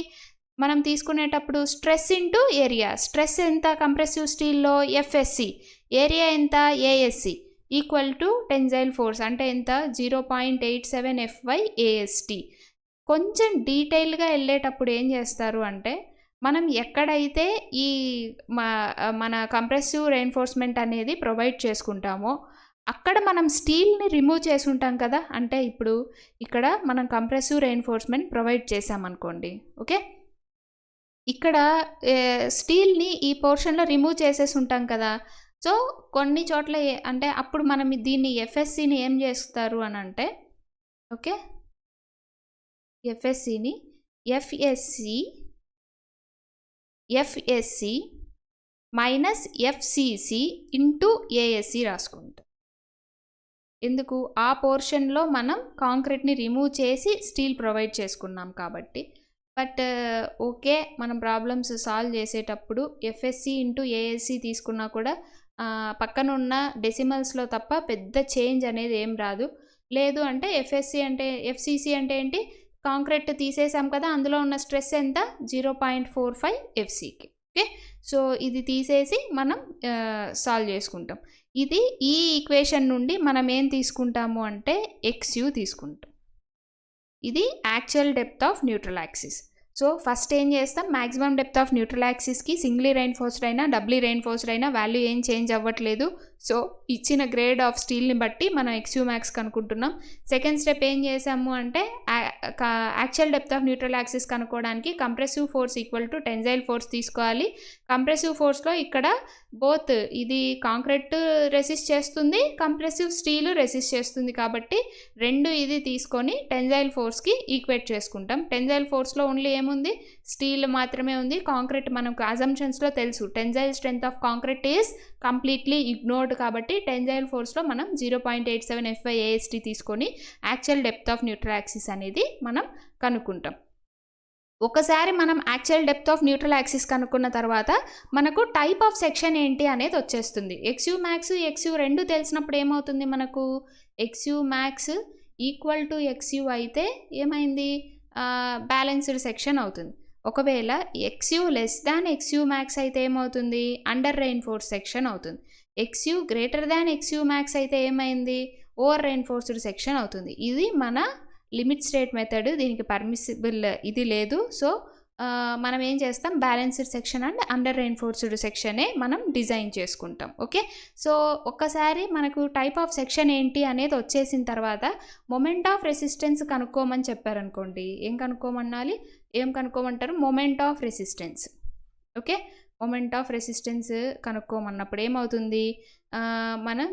మనం తీసుకునేటప్పుడు స్ట్రెస్ ఇంటూ ఏరియా. స్ట్రెస్ ఎంత కంప్రెసివ్ స్టీల్లో? ఎఫ్ఎస్సి. ఏరియా ఎంత? ASC. Equal to tensile force అంటే ఎంత? 0.87 FY/AST. కొంచెం డీటెయిల్గా వెళ్ళేటప్పుడు ఏం చేస్తారు అంటే మనం ఎక్కడైతే ఈ మన కంప్రెసివ్ రెయిన్ఫోర్స్మెంట్ అనేది ప్రొవైడ్ చేసుకుంటామో అక్కడ మనం స్టీల్ని రిమూవ్ చేసి ఉంటాం కదా. అంటే ఇప్పుడు ఇక్కడ మనం కంప్రెసివ్ రెయిన్ఫోర్స్మెంట్ ప్రొవైడ్ చేసామనుకోండి, ఓకే, ఇక్కడ స్టీల్ని ఈ పోర్షన్లో రిమూవ్ చేసేసి ఉంటాం కదా. సో కొన్ని చోట్ల అంటే అప్పుడు మనం దీన్ని ఎఫ్ఎస్సిని ఏం చేస్తారు అని అంటే, ఓకే, ఎఫ్ఎస్సిని FSC minus FCC into ASC రాసుకుంటాం. ఎందుకు? ఆ పోర్షన్లో మనం కాంక్రీట్ని రిమూవ్ చేసి స్టీల్ ప్రొవైడ్ చేసుకున్నాం కాబట్టి. బట్ ఓకే, మనం ప్రాబ్లమ్స్ సాల్వ్ చేసేటప్పుడు ఎఫ్ఎస్సి ఇంటూ ఏఎస్సి తీసుకున్నా కూడా పక్కన ఉన్న డెసిమల్స్లో తప్ప పెద్ద చేంజ్ అనేది ఏం రాదు. లేదు అంటే ఎఫ్ఎస్సి అంటే ఎఫ్సిసి అంటే ఏంటి? కాంక్రీట్ తీసేసాం కదా, అందులో ఉన్న స్ట్రెస్ ఎంత? 0.45 FCకి. ఓకే, సో ఇది తీసేసి మనం సాల్వ్ చేసుకుంటాం. ఇది ఈ ఈక్వేషన్ నుండి మనం ఏం తీసుకుంటాము అంటే XU తీసుకుంటాం. ఇది actual depth of neutral axis. So first ఏం చేస్తాం, మ్యాక్సిమం డెప్త్ ఆఫ్ న్యూట్రల్ యాక్సిస్కి సింగ్లీ రెయిన్ఫోర్స్డ్ అయినా డబ్లీ రెయిన్ఫోర్స్డ్ అయినా వాల్యూ ఏం చేంజ్ అవ్వట్లేదు. సో ఇచ్చిన గ్రేడ్ ఆఫ్ స్టీల్ని బట్టి మనం XU మ్యాక్స్ కనుక్కుంటున్నాం. సెకండ్ స్టెప్ ఏం చేసాము అంటే actual depth of neutral axis కనుక్కోవడానికి compressive force equal to tensile force తీసుకోవాలి. కంప్రెసివ్ ఫోర్స్లో ఇక్కడ బోత్ ఇది కాంక్రీట్ రెసిస్ట్ చేస్తుంది, కంప్రెసివ్ స్టీల్ రెసిస్ట్ చేస్తుంది కాబట్టి రెండు ఇది తీసుకొని టెన్జైల్ ఫోర్స్కి ఈక్వేట్ చేసుకుంటాం. టెన్జైల్ ఫోర్స్లో ఓన్లీ ఏముంది? స్టీల్ మాత్రమే ఉంది. కాంక్రీట్ మనకు అజంప్షన్స్లో తెలుసు tensile strength of concrete is completely ignored కాబట్టి టెన్జైల్ ఫోర్స్లో మనం 0.87 FY/AST తీసుకొని actual depth of neutral axis అనేది మనం కనుక్కుంటాం. ఒకసారి మనం actual depth of neutral axis కనుక్కున్న తర్వాత మనకు టైప్ ఆఫ్ సెక్షన్ ఏంటి అనేది వచ్చేస్తుంది. XU మ్యాక్స్ XU రెండు తెలిసినప్పుడు ఏమవుతుంది మనకు? XU max equal to XU అయితే ఏమైంది? బ్యాలెన్స్డ్ సెక్షన్ అవుతుంది. ఒకవేళ XU less than XU max అయితే ఏమవుతుంది? అండర్ రెయిన్ఫోర్స్ సెక్షన్ అవుతుంది. XU greater than XU max అయితే ఏమైంది? ఓవర్ రెయిన్ఫోర్స్డ్ సెక్షన్ అవుతుంది. ఇది మన లిమిట్ స్టేట్ మెథడ్. దీనికి పర్మిసిబుల్ ఇది లేదు. సో మనం ఏం చేస్తాం? Balanced section and under reinforced సెక్షనే మనం డిజైన్ చేసుకుంటాం. ఓకే, సో ఒక్కసారి మనకు టైప్ ఆఫ్ సెక్షన్ ఏంటి అనేది వచ్చేసిన తర్వాత మొమెంట్ ఆఫ్ రెసిస్టెన్స్ కనుక్కోమని చెప్పారనుకోండి, ఏం కనుక్కోమంటారు? Moment of resistance. Okay, moment of resistance కనుక్కోమన్నప్పుడు ఏమవుతుంది? మనం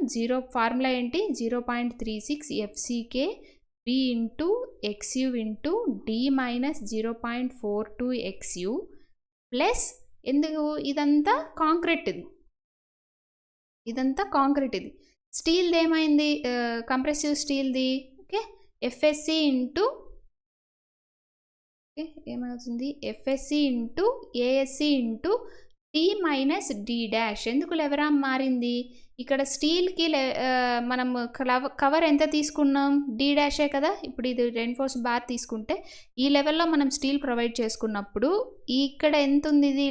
ఫార్ములా ఏంటి? 0.36 FCK B into XU into D minus 0.42 XU plus ఎందుకు? ఇదంతా కాంక్రీట్, ఇది స్టీల్ది ఏమైంది? కంప్రెసివ్ స్టీల్ది. ఓకే, ఎఫ్ఎస్సి ఇంటూ ఏమవుతుంది? FSC into ASC into D minus D dash. ఎందుకు లెవెరామ్ మారింది? ఇక్కడ స్టీల్కి మనం కవర్ ఎంత తీసుకున్నాం? D డాషే కదా. ఇప్పుడు ఇది రెయిన్ఫోర్స్ బార్ తీసుకుంటే ఈ లెవెల్లో మనం స్టీల్ ప్రొవైడ్ చేసుకున్నప్పుడు ఇక్కడ ఎంత ఉంది? ఇది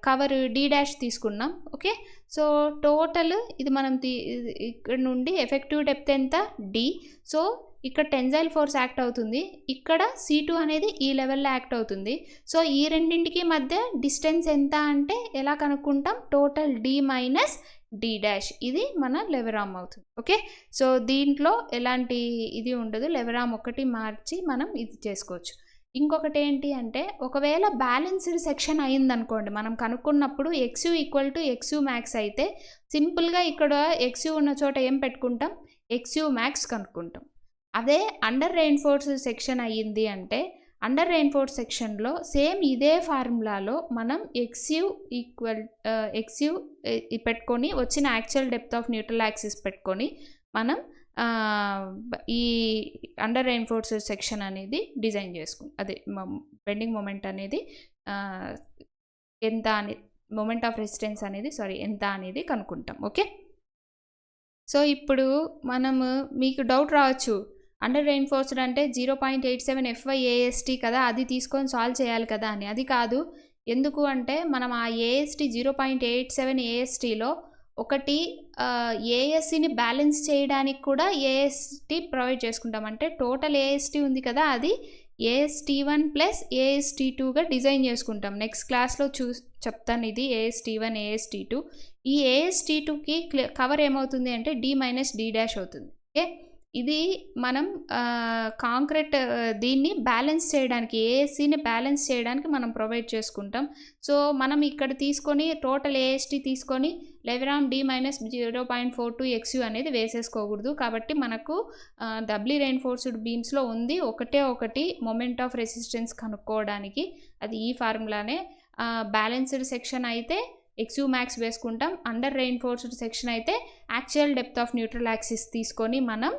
కవర్ D డాష్ తీసుకున్నాం. ఓకే, సో టోటల్ ఇది మనం ఇక్కడ నుండి ఎఫెక్టివ్ డెప్త్ ఎంత? D. సో ఇక్కడ టెన్జైల్ ఫోర్స్ యాక్ట్ అవుతుంది, ఇక్కడ C2 అనేది ఈ లెవెల్లో యాక్ట్ అవుతుంది. సో ఈ రెండింటికి మధ్య డిస్టెన్స్ ఎంత అంటే ఎలా కనుక్కుంటాం? Total D minus D dash. ఇది మన లెవెరామ్ అవుతుంది. ఓకే, సో దీంట్లో ఎలాంటి ఇది ఉండదు, లెవెరామ్ ఒకటి మార్చి మనం ఇది చేసుకోవచ్చు. ఇంకొకటి ఏంటి అంటే ఒకవేళ బ్యాలెన్స్డ్ సెక్షన్ అయిందనుకోండి, మనం కనుక్కున్నప్పుడు XU equal to XU max అయితే సింపుల్గా ఇక్కడ XU ఉన్న చోట ఏం పెట్టుకుంటాం? XU మ్యాక్స్ కనుక్కుంటాం. అదే అండర్ రెయిన్ఫోర్స్ సెక్షన్ అయ్యింది అంటే అండర్ రెయిన్ఫోర్స్ సెక్షన్లో సేమ్ ఇదే ఫార్ములాలో మనం XU పెట్టుకొని వచ్చిన actual depth of neutral axis పెట్టుకొని మనం ఈ అండర్ రెయిన్ఫోర్స్ సెక్షన్ అనేది డిజైన్ అదే బెండింగ్ మూమెంట్ అనేది ఎంత అనేది, మూమెంట్ ఆఫ్ రెసిస్టెన్స్ అనేది ఎంత అనేది కనుక్కుంటాం. ఓకే, సో ఇప్పుడు మనము మీకు డౌట్ రావచ్చు, అండర్ రెయిన్ఫోర్స్డ్ అంటే 0.87 FY/AST కదా, అది తీసుకొని సాల్వ్ చేయాలి కదా అని. అది కాదు. ఎందుకు అంటే మనం ఆ AST 0.87 ASTలో ఒకటి ASCని బ్యాలెన్స్ చేయడానికి కూడా AST ప్రొవైడ్ చేసుకుంటాం. అంటే టోటల్ AST ఉంది కదా, అది AST1 ప్లస్ AST2గా డిజైన్ చేసుకుంటాం. నెక్స్ట్ క్లాస్లో చెప్తాను ఇది AST1 AST2. ఈ AST2కి కవర్ ఏమవుతుంది అంటే D - D' అవుతుంది. ఓకే, ఇది మనం కాంక్రీట్ దీన్ని బ్యాలెన్స్ చేయడానికి, ఏఎస్సీని బ్యాలెన్స్ చేయడానికి మనం ప్రొవైడ్ చేసుకుంటాం. సో మనం ఇక్కడ తీసుకొని టోటల్ AST తీసుకొని లెవెరామ్ D - 0.42 XU అనేది వేసేసుకోకూడదు. కాబట్టి మనకు డబ్లీ రెయిన్ఫోర్స్డ్ బీమ్స్లో ఉంది ఒకటి మొమెంట్ ఆఫ్ రెసిస్టెన్స్ కనుక్కోవడానికి, అది ఈ ఫార్ములానే. బ్యాలెన్స్డ్ సెక్షన్ అయితే XU max వేసుకుంటాం. అండర్ రెయిన్ఫోర్స్డ్ సెక్షన్ అయితే actual depth of neutral axis తీసుకొని మనం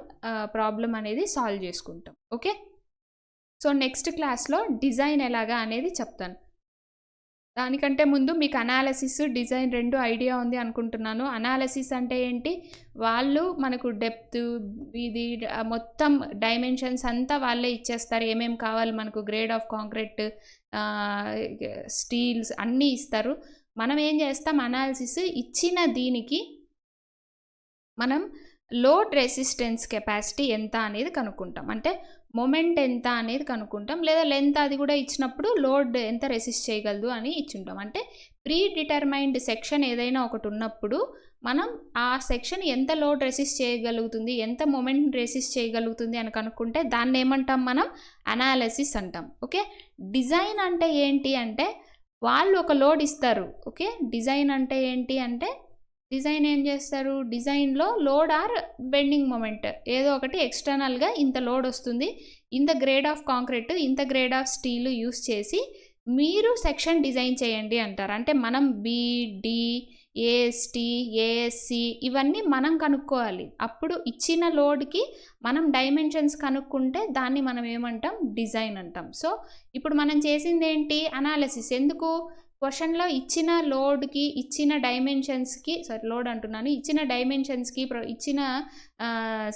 ప్రాబ్లం అనేది సాల్వ్ చేసుకుంటాం. ఓకే, సో నెక్స్ట్ క్లాస్లో డిజైన్ ఎలాగా అనేది చెప్తాను. దానికంటే ముందు మీకు అనాలిసిస్, డిజైన్ రెండు ఐడియా ఉంది అనుకుంటున్నాను. అనాలిసిస్ అంటే ఏంటి, వాళ్ళు మనకు డెప్త్, ఇది మొత్తం డైమెన్షన్స్ అంతా వాళ్ళే ఇచ్చేస్తారు. ఏమేమి కావాలి మనకు, గ్రేడ్ ఆఫ్ కాంక్రీట్, స్టీల్స్ అన్నీ ఇస్తారు. మనం ఏం చేస్తాం, అనాలిసిస్ ఇచ్చిన దీనికి మనం లోడ్ రెసిస్టెన్స్ కెపాసిటీ ఎంత అనేది కనుక్కుంటాం. అంటే మొమెంట్ ఎంత అనేది కనుక్కుంటాం, లేదా లెంత్ అది కూడా ఇచ్చినప్పుడు లోడ్ ఎంత రెసిస్ట్ చేయగలదు అని ఇచ్చుంటాం. అంటే ప్రీ డిటర్మైన్డ్ సెక్షన్ ఏదైనా ఒకటి ఉన్నప్పుడు మనం ఆ సెక్షన్ ఎంత లోడ్ రెసిస్ట్ చేయగలుగుతుంది, ఎంత మొమెంట్ రెసిస్ట్ చేయగలుగుతుంది అని కనుక్కుంటే దాన్ని ఏమంటాం మనం, అనాలిసిస్ అంటాం. ఓకే, డిజైన్ అంటే ఏంటి అంటే వాళ్ళు ఒక లోడ్ ఇస్తారు. ఓకే, డిజైన్ అంటే ఏంటి అంటే డిజైన్ ఏం చేస్తారు, డిజైన్లో లోడ్ ఆర్ బెండింగ్ మొమెంట్ ఏదో ఒకటి ఎక్స్టర్నల్గా ఇంత లోడ్ వస్తుంది, ఇంత గ్రేడ్ ఆఫ్ కాంక్రీట్, ఇంత గ్రేడ్ ఆఫ్ స్టీల్ యూస్ చేసి మీరు సెక్షన్ డిజైన్ చేయండి అంటారు. అంటే మనం BD, AST, ASC ఇవన్నీ మనం కనుక్కోవాలి. అప్పుడు ఇచ్చిన లోడ్కి మనం డైమెన్షన్స్ కనుక్కుంటే దాన్ని మనం ఏమంటాం, డిజైన్ అంటాం. సో ఇప్పుడు మనం చేసింది ఏంటి, అనాలిసిస్. ఎందుకు, క్వశ్చన్లో ఇచ్చిన లోడ్కి, ఇచ్చిన డైమెన్షన్స్కి, ఇచ్చిన డైమెన్షన్స్కి, ఇచ్చిన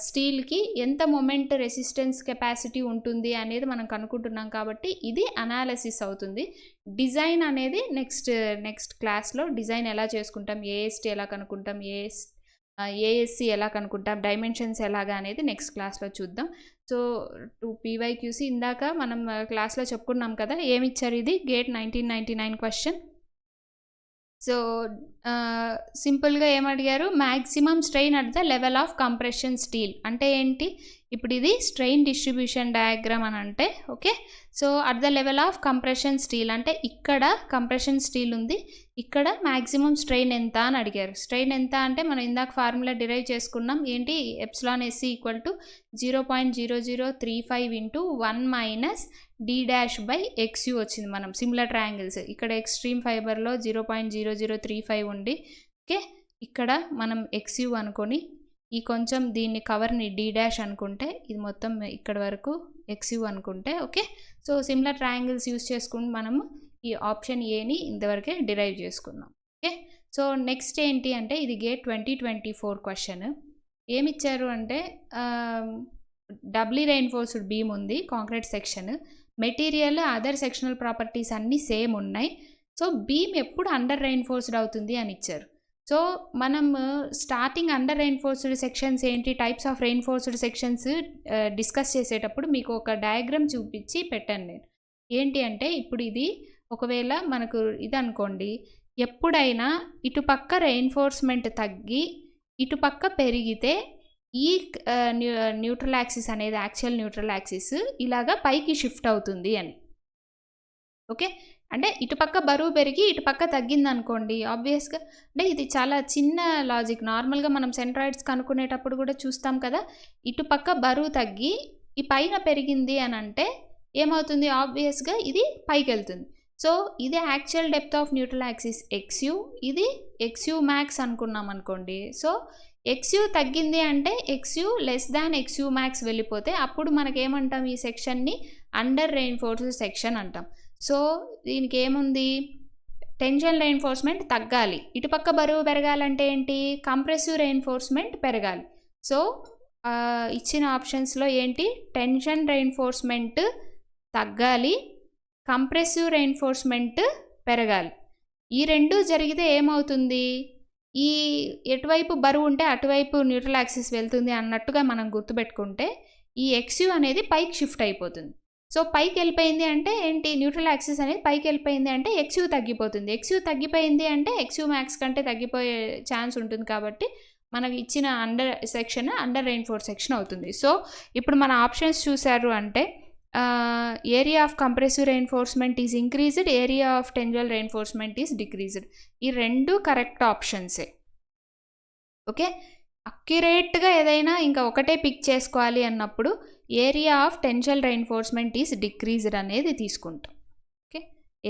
స్టీల్కి ఎంత మొమెంట్ రెసిస్టెన్స్ కెపాసిటీ ఉంటుంది అనేది మనం కనుక్కుంటున్నాం. కాబట్టి ఇది అనాలిసిస్ అవుతుంది. డిజైన్ అనేది నెక్స్ట్ క్లాస్లో డిజైన్ ఎలా చేసుకుంటాం, AST ఎలా కనుక్కుంటాం, ASC ఎలా కనుక్కుంటాం, డైమెన్షన్స్ ఎలాగా అనేది నెక్స్ట్ క్లాస్లో చూద్దాం. సో 2PYQC ఇందాక మనం క్లాస్లో చెప్పుకున్నాం కదా, ఏమిచ్చారు, ఇది గేట్ 1999 క్వశ్చన్. సో సింపుల్గా ఏమడిగారు, maximum strain at the level of compression steel అంటే ఏంటి, ఇప్పుడు ఇది స్ట్రెయిన్ డిస్ట్రిబ్యూషన్ డయాగ్రామ్ అని అంటే. Okay, so at the level of compression steel అంటే ఇక్కడ కంప్రెషన్ స్టీల్ ఉంది, ఇక్కడ మ్యాక్సిమం స్ట్రెయిన్ ఎంత అని అడిగారు. స్ట్రెయిన్ ఎంత అంటే మనం ఇందాక ఫార్ములా డిరైవ్ చేసుకున్నాం, ఏంటి, εSC = 0.0035 × 1 - D'/XU వచ్చింది. మనం సిమిలర్ ట్రయాంగిల్స్, ఇక్కడ ఎక్స్ట్రీమ్ ఫైబర్లో 0.0035 ఉంది. ఓకే, ఇక్కడ మనం XU అనుకొని ఈ కొంచెం దీన్ని కవర్ని D' అనుకుంటే, ఇది మొత్తం ఇక్కడ వరకు XU అనుకుంటే. Okay, so similar triangles use చేసుకుని మనము ఈ ఆప్షన్ ఏని ఇంతవరకే డిరైవ్ చేసుకున్నాం. ఓకే, సో నెక్స్ట్ ఏంటి అంటే ఇది గేట్ 2024 క్వశ్చన్. ఏమిచ్చారు అంటే డబ్లీ రెయిన్ఫోర్స్డ్ బీమ్ ఉంది, concrete section, material, other sectional properties అన్నీ సేమ్ ఉన్నాయి. సో బీమ్ ఎప్పుడు అండర్ రెయిన్ఫోర్స్డ్ అవుతుంది అని ఇచ్చారు. సో మనం స్టార్టింగ్ అండర్ రెయిన్ఫోర్స్డ్ సెక్షన్స్ ఏంటి, types of reinforced sections discuss చేసేటప్పుడు మీకు ఒక డయాగ్రామ్ చూపించి పెట్టాను నేను. ఏంటి అంటే ఇప్పుడు ఇది ఒకవేళ మనకు ఇది అనుకోండి, ఎప్పుడైనా ఇటుపక్క రెయిన్ఫోర్స్మెంట్ తగ్గి ఇటుపక్క పెరిగితే ఈ న్యూట్రల్ యాక్సిస్ అనేది, యాక్చువల్ న్యూట్రల్ యాక్సిస్ ఇలాగా పైకి షిఫ్ట్ అవుతుంది అని. ఓకే, అంటే ఇటుపక్క బరువు పెరిగి ఇటుపక్క తగ్గింది అనుకోండి, ఆబ్వియస్గా అంటే ఇది చాలా చిన్న లాజిక్. నార్మల్గా మనం సెంట్రాయిడ్స్ కనుక్కునేటప్పుడు కూడా చూస్తాం కదా, ఇటుపక్క బరువు తగ్గి ఈ పైన పెరిగింది అని అంటే ఏమవుతుంది, ఆబ్వియస్గా ఇది పైకి వెళ్తుంది. సో ఇది actual depth of neutral axis XU, ఇది XU max అనుకున్నాం అనుకోండి. సో XU తగ్గింది అంటే XU < XU max వెళ్ళిపోతే అప్పుడు మనకేమంటాం, ఈ సెక్షన్ని అండర్ రెయిన్ఫోర్స్డ్ సెక్షన్ అంటాం. సో దీనికి ఏముంది, టెన్షన్ రెయిన్ఫోర్స్మెంట్ తగ్గాలి. ఇటుపక్క బరువు పెరగాలంటే ఏంటి? కంప్రెసివ్ రెయిన్ఫోర్స్మెంట్ పెరగాలి. సో ఇచ్చిన ఆప్షన్స్లో ఏంటి? టెన్షన్ రెయిన్ఫోర్స్మెంట్ తగ్గాలి, కంప్రెసివ్ రెయిన్ఫోర్స్మెంట్ పెరగాలి. ఈ రెండు జరిగితే ఏమవుతుంది? ఈ ఎటువైపు బరువు ఉంటే అటువైపు న్యూట్రల్ యాక్సిస్ వెళ్తుంది అన్నట్టుగా మనం గుర్తుపెట్టుకుంటే ఈ XU అనేది పైకి షిఫ్ట్ అయిపోతుంది. సో పైకి వెళ్ళిపోయింది అంటే ఏంటి? న్యూట్రల్ యాక్సిస్ అనేది పైకి వెళ్ళిపోయింది అంటే XU తగ్గిపోతుంది. XU తగ్గిపోయింది అంటే XU మ్యాక్స్ కంటే తగ్గిపోయే ఛాన్స్ ఉంటుంది. కాబట్టి మనకి ఇచ్చిన అండర్ రెయిన్ఫోర్స్ సెక్షన్ అవుతుంది. సో ఇప్పుడు మన ఆప్షన్స్ చూసారు అంటే area of compressive reinforcement is increased, area of tensile reinforcement is decreased. ఈ రెండు కరెక్ట్ ఆప్షన్సే. ఓకే, అక్యురేట్గా ఏదైనా ఇంకా ఒకటే పిక్ చేసుకోవాలి అన్నప్పుడు area of tensile reinforcement is decreased అనేది తీసుకుంటాం. Okay,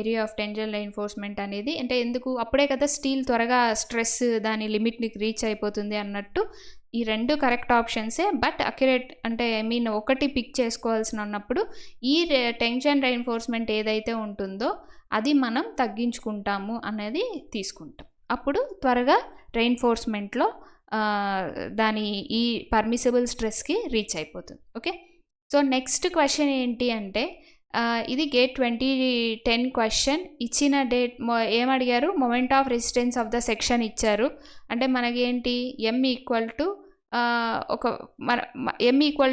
area of tensile reinforcement అనేది అంటే ఎందుకు? అప్పుడే కదా స్టీల్ త్వరగా స్ట్రెస్ దాని లిమిట్ని రీచ్ అయిపోతుంది అన్నట్టు. ఈ రెండు కరెక్ట్ ఆప్షన్సే. బట్ అక్యురేట్ అంటే ఒకటి పిక్ చేసుకోవాల్సిన ఉన్నప్పుడు ఈ టెన్షన్ రెయిన్ఫోర్స్మెంట్ ఏదైతే ఉంటుందో అది మనం తగ్గించుకుంటాము అనేది తీసుకుంటాం. అప్పుడు త్వరగా రెయిన్ఫోర్స్మెంట్లో దాని ఈ పర్మిసిబుల్ స్ట్రెస్కి రీచ్ అయిపోతుంది. ఓకే, సో నెక్స్ట్ క్వశ్చన్ ఏంటి అంటే ఇది గేట్ 2010 క్వశ్చన్. ఇచ్చిన డేట్ ఏమడిగారు? Moment of resistance of the section ఇచ్చారు. అంటే మనకి ఏంటి? M ఈక్వల్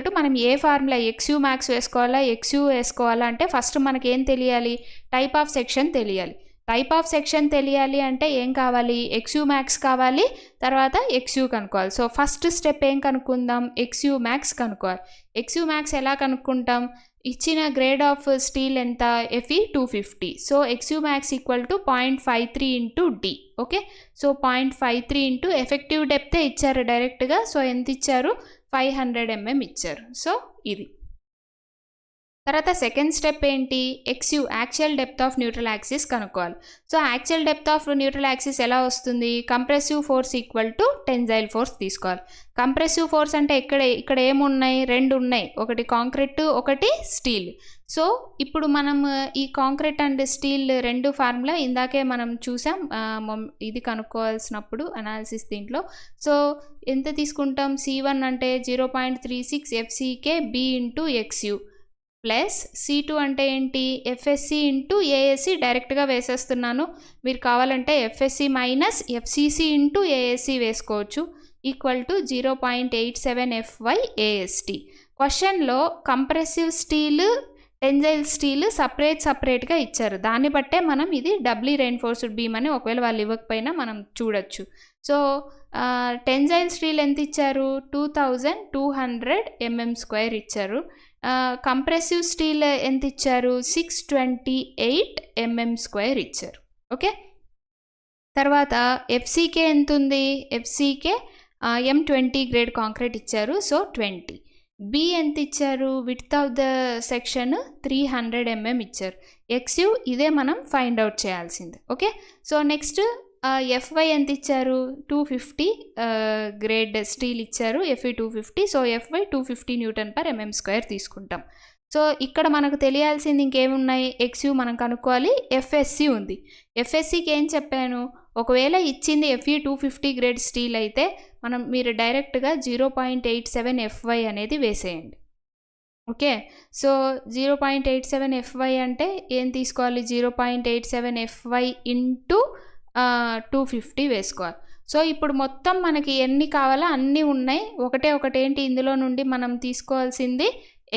టు మనం ఏ ఫార్ములా XU మ్యాక్స్ వేసుకోవాలా, XU వేసుకోవాలా అంటే ఫస్ట్ మనకి ఏం తెలియాలి? టైప్ ఆఫ్ సెక్షన్ తెలియాలి. టైప్ ఆఫ్ సెక్షన్ తెలియాలి అంటే ఏం కావాలి? XU మ్యాక్స్ కావాలి, తర్వాత XU కనుక్కోవాలి. సో ఫస్ట్ స్టెప్ ఏం కనుక్కుందాం? XU మ్యాక్స్ కనుక్కోవాలి. XU మ్యాక్స్ ఎలా కనుక్కుంటాం? ఇచ్చిన గ్రేడ్ ఆఫ్ స్టీల్ ఎంత? Fe 250. So XU max equal to 0.53 into D. Okay, so 0.53 into effective డెప్తే ఇచ్చారు డైరెక్ట్గా. సో ఎంత ఇచ్చారు? 500 mm ఇచ్చారు. సో ఇది. తర్వాత సెకండ్ స్టెప్ ఏంటి? XU actual depth of neutral axis కనుక్కోవాలి. So actual depth of neutral axis ఎలా వస్తుంది? Compressive force equal to tensile force తీసుకోవాలి. కంప్రెసివ్ ఫోర్స్ అంటే ఇక్కడ ఏమున్నాయి? రెండు ఉన్నాయి, ఒకటి కాంక్రీట్, ఒకటి స్టీల్. సో ఇప్పుడు మనం ఈ కాంక్రీట్ అండ్ స్టీల్ రెండు ఫార్ములా ఇందాకే మనం చూసాం. ఇది కనుక్కోవాల్సినప్పుడు అనాలిసిస్ దీంట్లో సో ఎంత తీసుకుంటాం? C1 అంటే 0.36 FCK B into XU plus C2 అంటే ఏంటి? FSC ఇంటూ ASC డైరెక్ట్గా వేసేస్తున్నాను. మీరు కావాలంటే FSC minus FCC into ASC వేసుకోవచ్చు. Equal to 0.87 FY AST. క్వశ్చన్లో కంప్రెసివ్ స్టీల్, టెన్జైల్ స్టీల్ సపరేట్గా ఇచ్చారు. దాన్ని బట్టే మనం ఇది డబ్లీ రెయిన్ఫోర్స్డ్ బీమ్ అని ఒకవేళ వాళ్ళు ఇవ్వకపోయినా మనం చూడొచ్చు. సో టెన్జైల్ స్టీల్ ఎంత ఇచ్చారు? 2200 mm² ఇచ్చారు. కంప్రెసివ్ స్టీల్ ఎంత ఇచ్చారు? 628 mm² ఇచ్చారు. ఓకే, తర్వాత FCK ఎంత ఉంది? FCK M20 గ్రేడ్ కాంక్రీట్ ఇచ్చారు. సో 20. B ఎంత ఇచ్చారు? Width of the section 300 mm ఇచ్చారు. XU ఇదే మనం ఫైండ్ అవుట్ చేయాల్సింది. ఓకే, సో నెక్స్ట్ FY ఎంత ఇచ్చారు? 250 గ్రేడ్ స్టీల్ ఇచ్చారు. Fe 250. సో FY 250 Nm/mm² తీసుకుంటాం. సో ఇక్కడ మనకు తెలియాల్సింది ఇంకేమున్నాయి? XU మనం కనుక్కోవాలి, FSC ఉంది. FSCకి ఏం చెప్పాను? ఒకవేళ ఇచ్చింది Fe 250 గ్రేడ్ స్టీల్ అయితే మీరు డైరెక్ట్గా 0.87 FY అనేది వేసేయండి. ఓకే, సో 0.87 FY అంటే ఏం తీసుకోవాలి? 0.87 FY ఇంటూ 250 వేసుకోవాలి. సో ఇప్పుడు మొత్తం మనకి ఎన్ని కావాలో అన్నీ ఉన్నాయి. ఒకటేంటి ఇందులో నుండి మనం తీసుకోవాల్సింది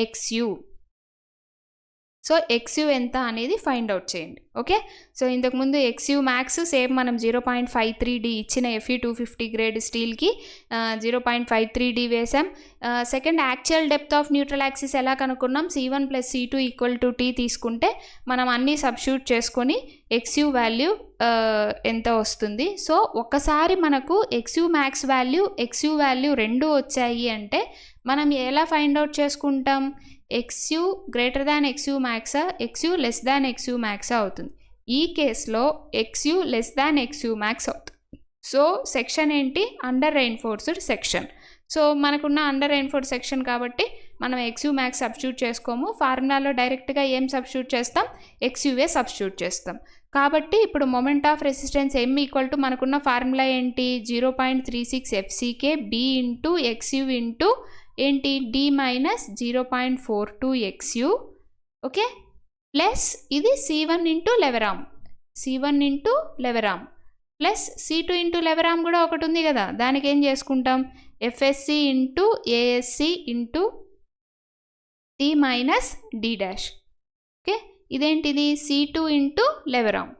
XU. సో XU ఎంత అనేది ఫైండ్ అవుట్ చేయండి. ఓకే, సో ఇంతకుముందు XU మ్యాక్స్ సేమ్ మనం 0.53D ఇచ్చిన Fe 250 గ్రేడ్ స్టీల్కి 0.53D వేసాం. Second actual depth of neutral axis ఎలా కనుక్కున్నాం? C1 + C2 = T తీసుకుంటే మనం అన్నీ సబ్స్టిట్యూట్ చేసుకొని XU వాల్యూ ఎంత వస్తుంది. సో ఒక్కసారి మనకు XU max value, XU value రెండు వచ్చాయి అంటే మనం ఎలా ఫైండ్ అవుట్ చేసుకుంటాం? XU greater than XU మ్యాక్సా, XU less than XU మ్యాక్సా అవుతుంది. ఈ కేసులో XU less than XU max అవుతుంది. సో సెక్షన్ ఏంటి? Under reinforced section. సో మనకున్న అండర్ రెయిన్ఫోర్స్ సెక్షన్ కాబట్టి మనం XU max సబ్స్టిట్యూట్ చేసుకోము, ఫార్ములాలో డైరెక్ట్గా ఏం సబ్స్టిట్యూట్ చేస్తాం, XUవే సబ్స్టిట్యూట్ చేస్తాం. కాబట్టి ఇప్పుడు moment of resistance M equal to మనకున్న ఫార్ములా ఏంటి, 0.36 FCK B into XU into ఏంటి D minus 0.42 XU, okay, plus ఇది C1 into lever arm, C1 into lever arm plus C2 into lever arm కూడా ఒకటి ఉంది కదా, దానికి ఏం చేసుకుంటాం, FSC into ASC into T minus D dash, okay. ఇదేంటిది C2 ఇంటూ లెవెరామ్.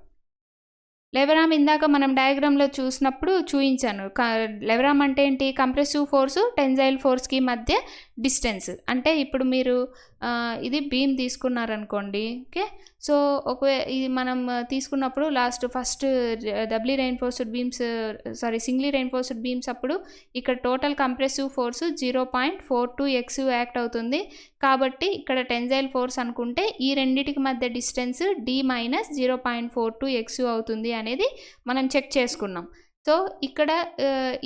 లెవెరామ్ ఇందాక మనం డయాగ్రామ్లో చూపించాను. లెవెరామ్ అంటే ఏంటి, కంప్రెసివ్ ఫోర్సు టెన్జైల్ ఫోర్స్కి మధ్య డిస్టెన్స్. అంటే ఇప్పుడు మీరు ఇది బీమ్ తీసుకున్నారనుకోండి, ఓకే. సో ఇది మనం తీసుకున్నప్పుడు first doubly reinforced beams singly reinforced beams అప్పుడు ఇక్కడ total compressive force 0.42 XU act అవుతుంది. కాబట్టి ఇక్కడ టెన్జైల్ ఫోర్స్ అనుకుంటే ఈ రెండిటికి మధ్య డిస్టెన్స్ D మైనస్ 0.42 XU అవుతుంది అనేది మనం చెక్ చేసుకున్నాం. సో ఇక్కడ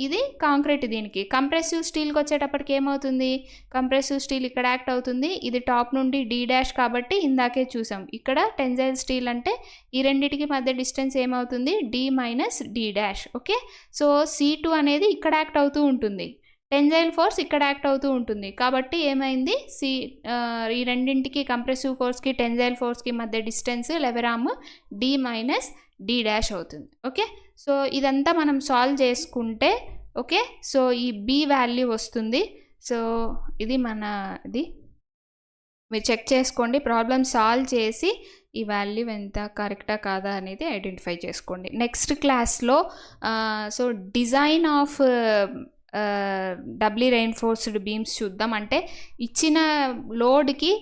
ఇది కాంక్రీట్, దీనికి కంప్రెసివ్ స్టీల్కి వచ్చేటప్పటికి ఏమవుతుంది, కంప్రెసివ్ స్టీల్ ఇక్కడ యాక్ట్ అవుతుంది, ఇది టాప్ నుండి D డాష్ కాబట్టి ఇందాకే చూసాం. ఇక్కడ టెన్జైల్ స్టీల్ అంటే ఈ రెండిటికి మధ్య డిస్టెన్స్ ఏమవుతుంది, D minus D dash, okay. So C2 అనేది ఇక్కడ యాక్ట్ అవుతూ ఉంటుంది, టెన్జైల్ ఫోర్స్ ఇక్కడ యాక్ట్ అవుతూ ఉంటుంది. కాబట్టి ఏమైంది, ఈ రెండింటికి కంప్రెసివ్ ఫోర్స్కి టెన్జైల్ ఫోర్స్కి మధ్య distance lever arm D minus D dash అవుతుంది, ఓకే. సో ఇదంతా మనం సాల్వ్ చేసుకుంటే, ఓకే, సో ఈ B వాల్యూ వస్తుంది. సో ఇది మీరు చెక్ చేసుకోండి, ప్రాబ్లమ్ సాల్వ్ చేసి ఈ వాల్యూ ఎంత కరెక్టా కాదా అనేది ఐడెంటిఫై చేసుకోండి. నెక్స్ట్ క్లాస్లో so design of doubly reinforced beams చూద్దాం. అంటే ఇచ్చిన లోడ్కి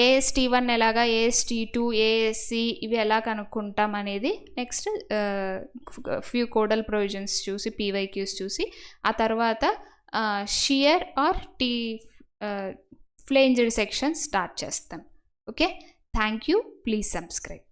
AST1 ఎలాగా, AST2, ASC ఇవి ఎలా కనుక్కుంటాం అనేది నెక్స్ట్ ఫ్యూ కోడల్ ప్రొవిజన్స్ చూసి PYQs చూసి ఆ తర్వాత షియర్ ఆర్ ఫ్లేంజ్డ్ సెక్షన్ స్టార్ట్ చేస్తాం. Okay, thank you, please subscribe.